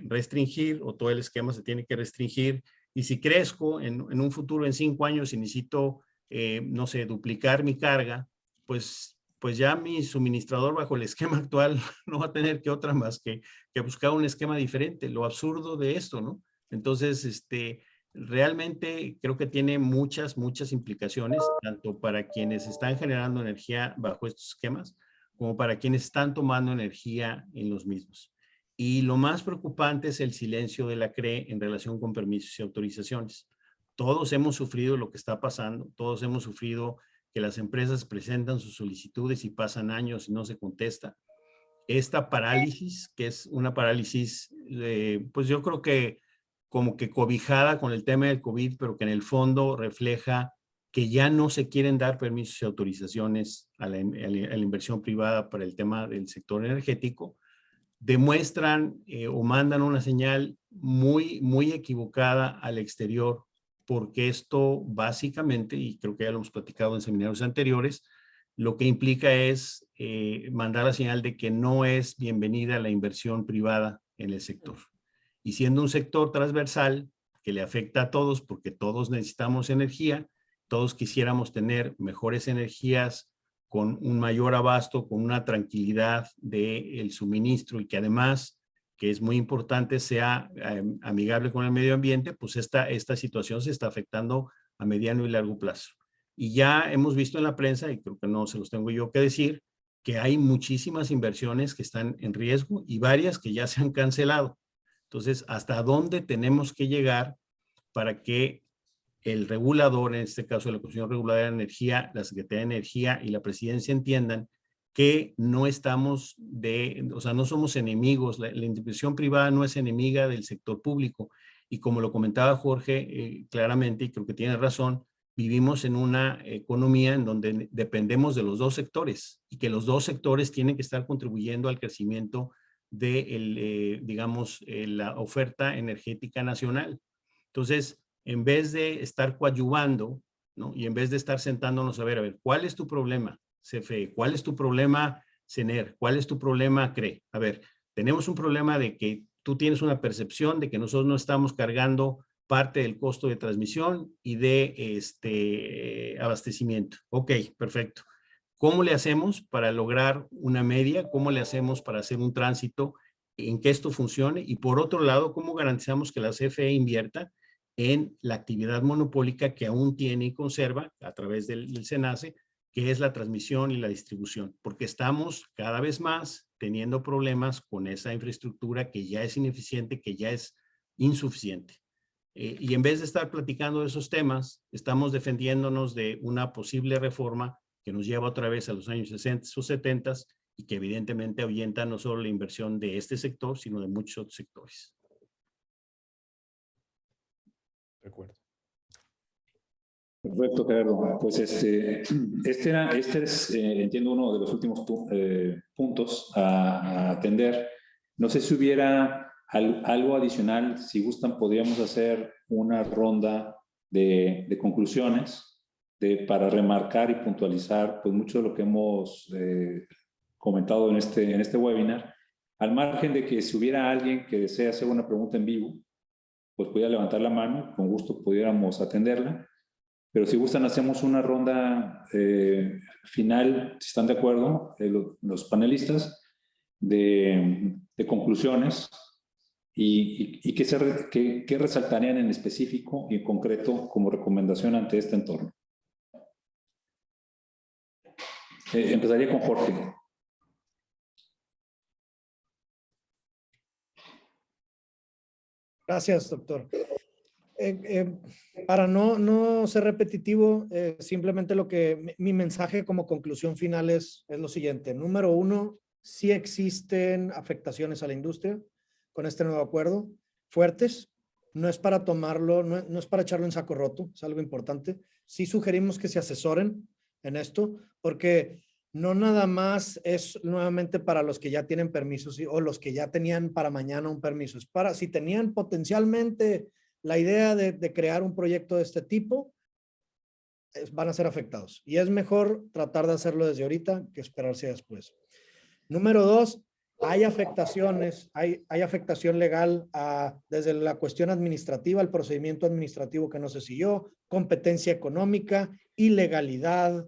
restringir, o todo el esquema se tiene que restringir, y si crezco en un futuro, en 5 años, y necesito, no sé, duplicar mi carga, pues ya mi suministrador bajo el esquema actual no va a tener que otra más que buscar un esquema diferente. Lo absurdo de esto, ¿no? Entonces, realmente creo que tiene muchas implicaciones, tanto para quienes están generando energía bajo estos esquemas, como para quienes están tomando energía en los mismos. Y lo más preocupante es el silencio de la CRE en relación con permisos y autorizaciones. Todos hemos sufrido lo que está pasando, todos hemos sufrido que las empresas presentan sus solicitudes y pasan años y no se contesta. Esta parálisis, que es una parálisis, pues yo creo que como que cobijada con el tema del COVID, pero que en el fondo refleja que ya no se quieren dar permisos y autorizaciones a la inversión privada para el tema del sector energético, demuestran o mandan una señal muy equivocada al exterior, porque esto básicamente, y creo que ya lo hemos platicado en seminarios anteriores, lo que implica es mandar la señal de que no es bienvenida la inversión privada en el sector. Y siendo un sector transversal que le afecta a todos, porque todos necesitamos energía, todos quisiéramos tener mejores energías con un mayor abasto, con una tranquilidad del suministro, y que además, que es muy importante, sea amigable con el medio ambiente, pues esta situación se está afectando a mediano y largo plazo. Y ya hemos visto en la prensa, y creo que no se los tengo yo que decir, que hay muchísimas inversiones que están en riesgo y varias que ya se han cancelado. Entonces, ¿hasta dónde tenemos que llegar para que el regulador, en este caso la Comisión Reguladora de Energía, la Secretaría de Energía y la Presidencia entiendan que no estamos o sea, no somos enemigos, la inversión privada no es enemiga del sector público, y como lo comentaba Jorge claramente, y creo que tiene razón, vivimos en una economía en donde dependemos de los dos sectores, y que los dos sectores tienen que estar contribuyendo al crecimiento de, digamos, la oferta energética nacional. Entonces, en vez de estar coadyuvando, ¿no? Y en vez de estar sentándonos a ver, ¿cuál es tu problema, CFE? ¿Cuál es tu problema, CENER? ¿Cuál es tu problema, CRE? A ver, tenemos un problema de que tú tienes una percepción de que nosotros no estamos cargando parte del costo de transmisión y de abastecimiento. Ok, perfecto. ¿Cómo le hacemos para lograr una media? ¿Cómo le hacemos para hacer un tránsito en que esto funcione? Y por otro lado, ¿cómo garantizamos que la CFE invierta en la actividad monopólica que aún tiene y conserva a través del SENACE, que es la transmisión y la distribución? Porque estamos cada vez más teniendo problemas con esa infraestructura que ya es ineficiente, que ya es insuficiente. Y en vez de estar platicando de esos temas, estamos defendiéndonos de una posible reforma que nos lleva otra vez a los años 60 o 70 y que evidentemente ahuyenta no solo la inversión de este sector, sino de muchos otros sectores. De acuerdo. Perfecto, Gerardo. Pues este es, entiendo, uno de los últimos puntos a atender. No sé si hubiera algo adicional, si gustan, podríamos hacer una ronda de conclusiones para remarcar y puntualizar pues, mucho de lo que hemos comentado en este webinar, al margen de que si hubiera alguien que desea hacer una pregunta en vivo, pues pudiera levantar la mano, con gusto pudiéramos atenderla. Pero si gustan, hacemos una ronda final, si están de acuerdo, los panelistas, de conclusiones y qué resaltarían en específico y en concreto como recomendación ante este entorno. Empezaría con Jorge. Gracias, doctor. Para no ser repetitivo, simplemente mi mensaje como conclusión final es lo siguiente. Número uno, sí existen afectaciones a la industria con este nuevo acuerdo, fuertes. No es para tomarlo, no es para echarlo en saco roto, es algo importante. Sí sugerimos que se asesoren en esto, porque no nada más es nuevamente para los que ya tienen permisos o los que ya tenían para mañana un permiso. Es para si tenían potencialmente la idea de crear un proyecto de este tipo, van a ser afectados. Y es mejor tratar de hacerlo desde ahorita que esperarse después. Número dos, hay afectaciones, hay afectación legal desde la cuestión administrativa, el procedimiento administrativo que no se siguió, competencia económica, ilegalidad,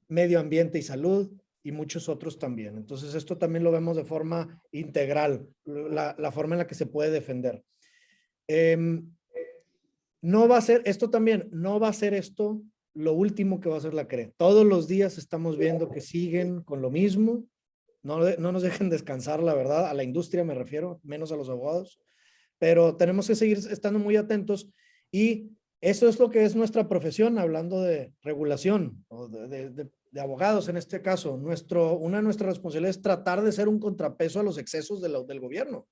medio ambiente y salud, y muchos otros también. Entonces, esto también lo vemos de forma integral, la forma en la que se puede defender. No va a ser, esto también, no va a ser esto lo último que va a hacer la CRE. Todos los días estamos viendo que siguen con lo mismo. No nos dejen descansar, la verdad, a la industria me refiero, menos a los abogados, pero tenemos que seguir estando muy atentos y eso es lo que es nuestra profesión, hablando de regulación o de abogados en este caso. Una de nuestras responsabilidades es tratar de ser un contrapeso a los excesos del gobierno.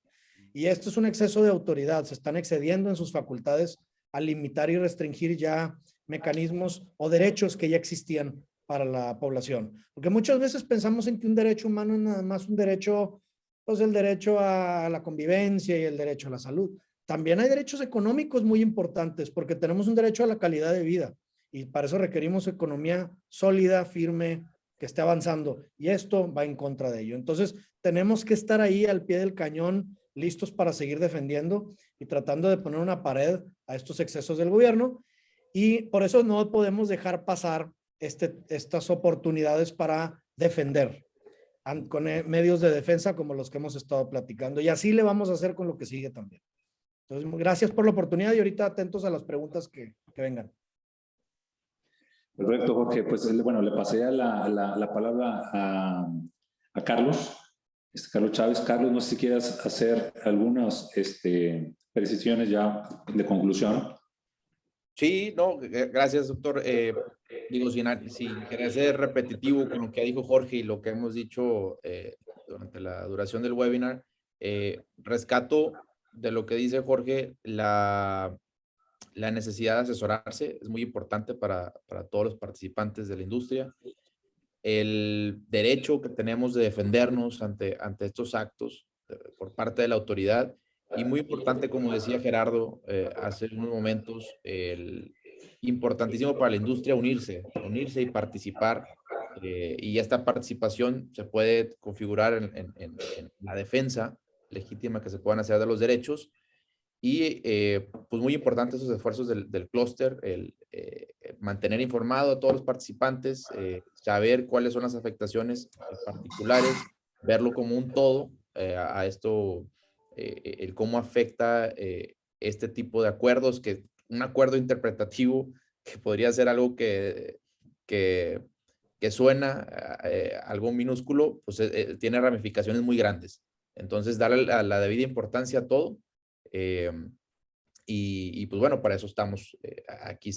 Y esto es un exceso de autoridad, se están excediendo en sus facultades al limitar y restringir ya mecanismos o derechos que ya existían para la población. Porque muchas veces pensamos en que un derecho humano es nada más un derecho, pues el derecho a la convivencia y el derecho a la salud. También hay derechos económicos muy importantes porque tenemos un derecho a la calidad de vida y para eso requerimos economía sólida, firme, que esté avanzando y esto va en contra de ello. Entonces tenemos que estar ahí al pie del cañón, listos para seguir defendiendo y tratando de poner una pared a estos excesos del gobierno y por eso no podemos dejar pasar estas oportunidades para defender con medios de defensa como los que hemos estado platicando y así le vamos a hacer con lo que sigue también. Entonces, gracias por la oportunidad y ahorita atentos a las preguntas que vengan. Perfecto, Jorge. Pues bueno, le pasé la palabra a Carlos. Carlos Chávez. Carlos, no sé si quieras hacer algunas precisiones ya de conclusión. Sí, no, gracias, doctor. Digo, sin querer ser repetitivo con lo que dijo Jorge y lo que hemos dicho durante la duración del webinar, rescato de lo que dice Jorge la necesidad de asesorarse. Es muy importante para todos los participantes de la industria. El derecho que tenemos de defendernos ante estos actos por parte de la autoridad y muy importante, como decía Gerardo hace unos momentos, importantísimo para la industria unirse y participar y esta participación se puede configurar en la defensa legítima que se puedan hacer de los derechos. Y pues muy importante esos esfuerzos del clúster, el mantener informado a todos los participantes, saber cuáles son las afectaciones particulares, verlo como un todo, a esto, el cómo afecta este tipo de acuerdos, que un acuerdo interpretativo que podría ser algo que suena algo minúsculo, pues tiene ramificaciones muy grandes. Entonces, darle la debida importancia a todo. Y pues bueno, para eso estamos aquí,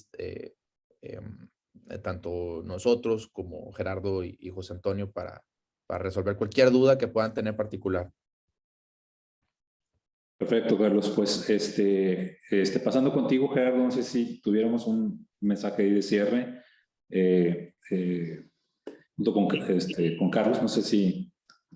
tanto nosotros como Gerardo y José Antonio, para resolver cualquier duda que puedan tener particular. Perfecto, Carlos. Pues pasando contigo, Gerardo, no sé si tuviéramos un mensaje ahí de cierre junto con Carlos, no sé si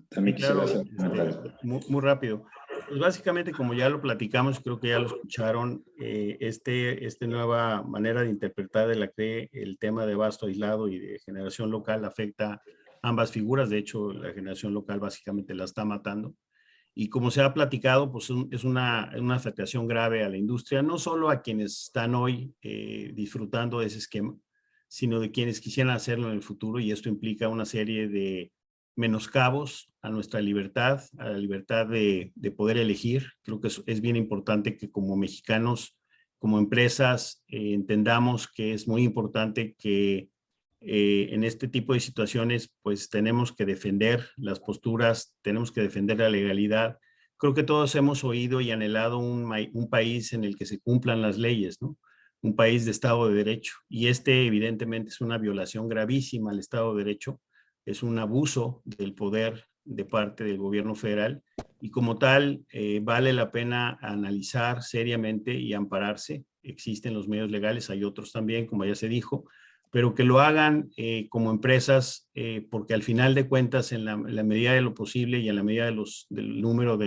también Claro, quisiera hacer un comentario. muy rápido. Pues básicamente, como ya lo platicamos, creo que ya lo escucharon, esta nueva manera de interpretar de la CRE, el tema de abasto aislado y de generación local afecta ambas figuras. De hecho, la generación local básicamente la está matando. Y como se ha platicado, pues es una afectación grave a la industria, no solo a quienes están hoy disfrutando de ese esquema, sino de quienes quisieran hacerlo en el futuro, y esto implica una serie de menoscabos a nuestra libertad, a la libertad de poder elegir. Creo que es bien importante que como mexicanos, como empresas, entendamos que es muy importante que en este tipo de situaciones, pues tenemos que defender las posturas, tenemos que defender la legalidad. Creo que todos hemos oído y anhelado un país en el que se cumplan las leyes, ¿no? Un país de Estado de Derecho. Y evidentemente, es una violación gravísima al Estado de Derecho, es un abuso del poder de parte del gobierno federal, y como tal, vale la pena analizar seriamente y ampararse. Existen los medios legales, hay otros también, como ya se dijo, pero que lo hagan como empresas, porque al final de cuentas, en la medida de lo posible y en la medida del número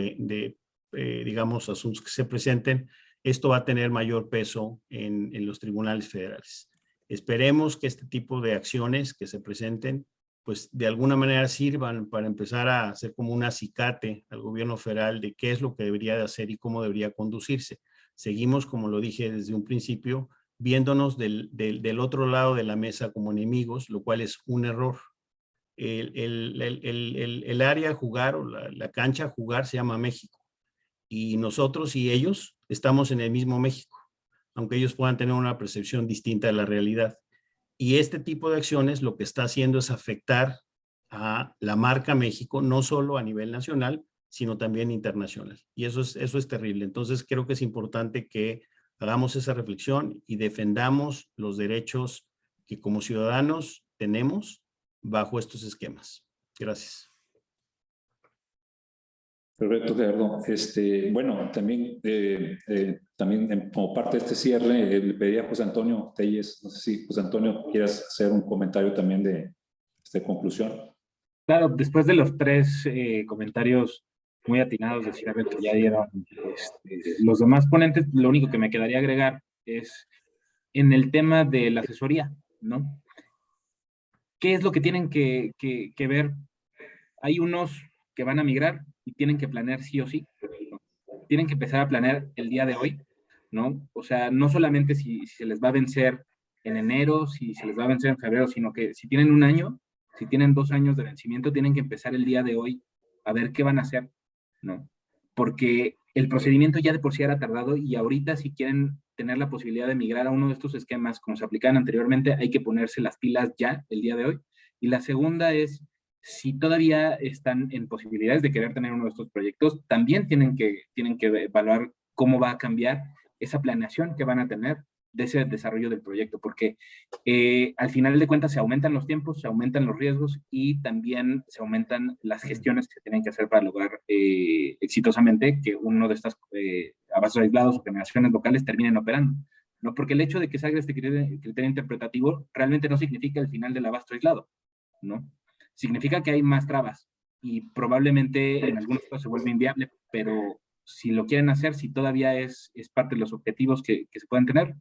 digamos, asuntos que se presenten, esto va a tener mayor peso en los tribunales federales. Esperemos que este tipo de acciones que se presenten, pues de alguna manera sirvan para empezar a hacer como un acicate al gobierno federal de qué es lo que debería de hacer y cómo debería conducirse. Seguimos, como lo dije desde un principio, viéndonos del otro lado de la mesa como enemigos, lo cual es un error. El área a jugar, o la cancha a jugar, se llama México, y nosotros y ellos estamos en el mismo México, aunque ellos puedan tener una percepción distinta de la realidad. Y este tipo de acciones lo que está haciendo es afectar a la marca México, no solo a nivel nacional, sino también internacional. Y eso es terrible. Entonces, creo que es importante que hagamos esa reflexión y defendamos los derechos que como ciudadanos tenemos bajo estos esquemas. Gracias. Perfecto, Gerardo. Bueno, también como parte de este cierre, le pedí a José Antonio Telles, no sé si José Antonio quieras hacer un comentario también de conclusión. Claro, después de los tres comentarios muy atinados de cierre que ya dieron los demás ponentes, lo único que me quedaría agregar es en el tema de la asesoría, ¿no? ¿Qué es lo que tienen que ver? Hay unos que van a migrar y tienen que planear sí o sí, ¿no? Tienen que empezar a planear el día de hoy, ¿no? O sea, no solamente si se les va a vencer en enero, si se les va a vencer en febrero, sino que si tienen un año, si tienen 2 años de vencimiento, tienen que empezar el día de hoy a ver qué van a hacer, ¿no? Porque el procedimiento ya de por sí era tardado, y ahorita si quieren tener la posibilidad de migrar a uno de estos esquemas como se aplicaban anteriormente, hay que ponerse las pilas ya el día de hoy. Y la segunda es, si todavía están en posibilidades de querer tener uno de estos proyectos, también tienen que evaluar cómo va a cambiar esa planeación que van a tener de ese desarrollo del proyecto, porque al final de cuentas se aumentan los tiempos, se aumentan los riesgos, y también se aumentan las gestiones que se tienen que hacer para lograr exitosamente que uno de estos abastos aislados o generaciones locales terminen operando, ¿no? Porque el hecho de que salga este criterio interpretativo realmente no significa el final del abasto aislado, ¿no? Significa que hay más trabas y probablemente en algunos casos se vuelve inviable, pero si lo quieren hacer, si todavía es parte de los objetivos que se pueden tener,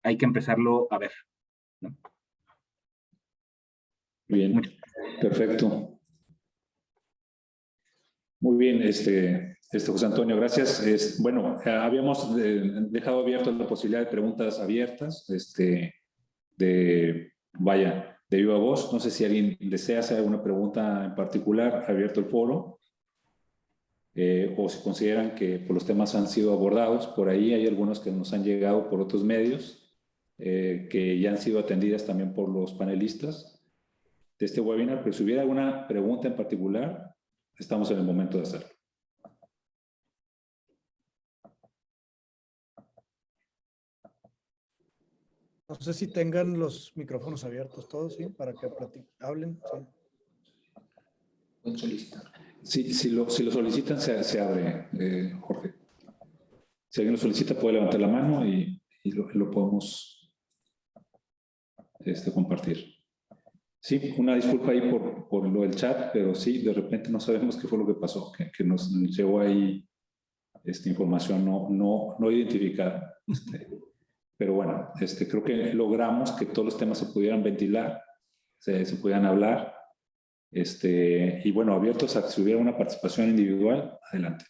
hay que empezarlo a ver, ¿no? Bien, perfecto. Muy bien, José Antonio, gracias. Bueno, habíamos dejado abierto la posibilidad de preguntas abiertas, de viva voz. No sé si alguien desea hacer alguna pregunta en particular, abierto el foro, o si consideran que por los temas han sido abordados. Por ahí hay algunos que nos han llegado por otros medios, que ya han sido atendidas también por los panelistas de este webinar, pero si hubiera alguna pregunta en particular, estamos en el momento de hacerlo. No sé si tengan los micrófonos abiertos todos, ¿sí? Para que hablen. Sí. Si lo solicitan, se abre, Jorge. Si alguien lo solicita, puede levantar la mano y lo podemos compartir. Sí, una disculpa ahí por lo del chat, pero sí, de repente no sabemos qué fue lo que pasó, que nos llegó ahí información no identificada. Pero bueno, creo que logramos que todos los temas se pudieran ventilar, se pudieran hablar. Y bueno, abiertos a que si hubiera una participación individual, adelante.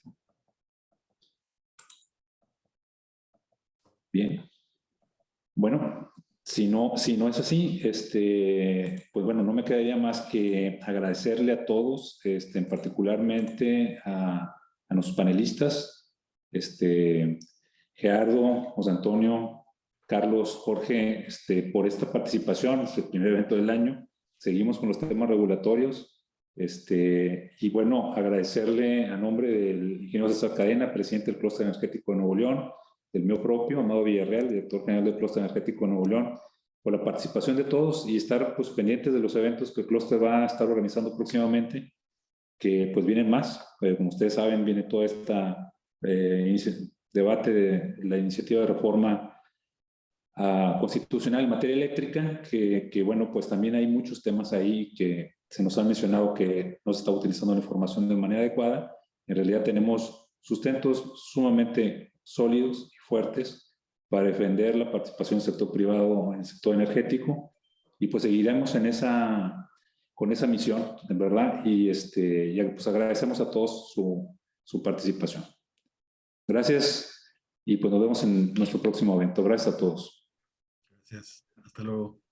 Bien. Bueno, si no es así, pues bueno, no me quedaría más que agradecerle a todos, particularmente a nuestros panelistas, Gerardo, José Antonio, Carlos, Jorge, por esta participación, este primer evento del año. Seguimos con los temas regulatorios. Y bueno, agradecerle a nombre del ingeniero César Cadena, presidente del Clúster Energético de Nuevo León, del mío propio, Amado Villarreal, director general del Clúster Energético de Nuevo León, por la participación de todos y estar pues pendientes de los eventos que el Clúster va a estar organizando próximamente, que pues vienen más. Como ustedes saben, viene todo este debate de la iniciativa de reforma constitucional en materia eléctrica, que bueno, pues también hay muchos temas ahí que se nos han mencionado que no se está utilizando la información de manera adecuada. En realidad tenemos sustentos sumamente sólidos y fuertes para defender la participación del sector privado en el sector energético, y pues seguiremos con esa misión, en verdad, y pues agradecemos a todos su participación. Gracias, y pues nos vemos en nuestro próximo evento. Gracias a todos. Gracias. Hasta luego.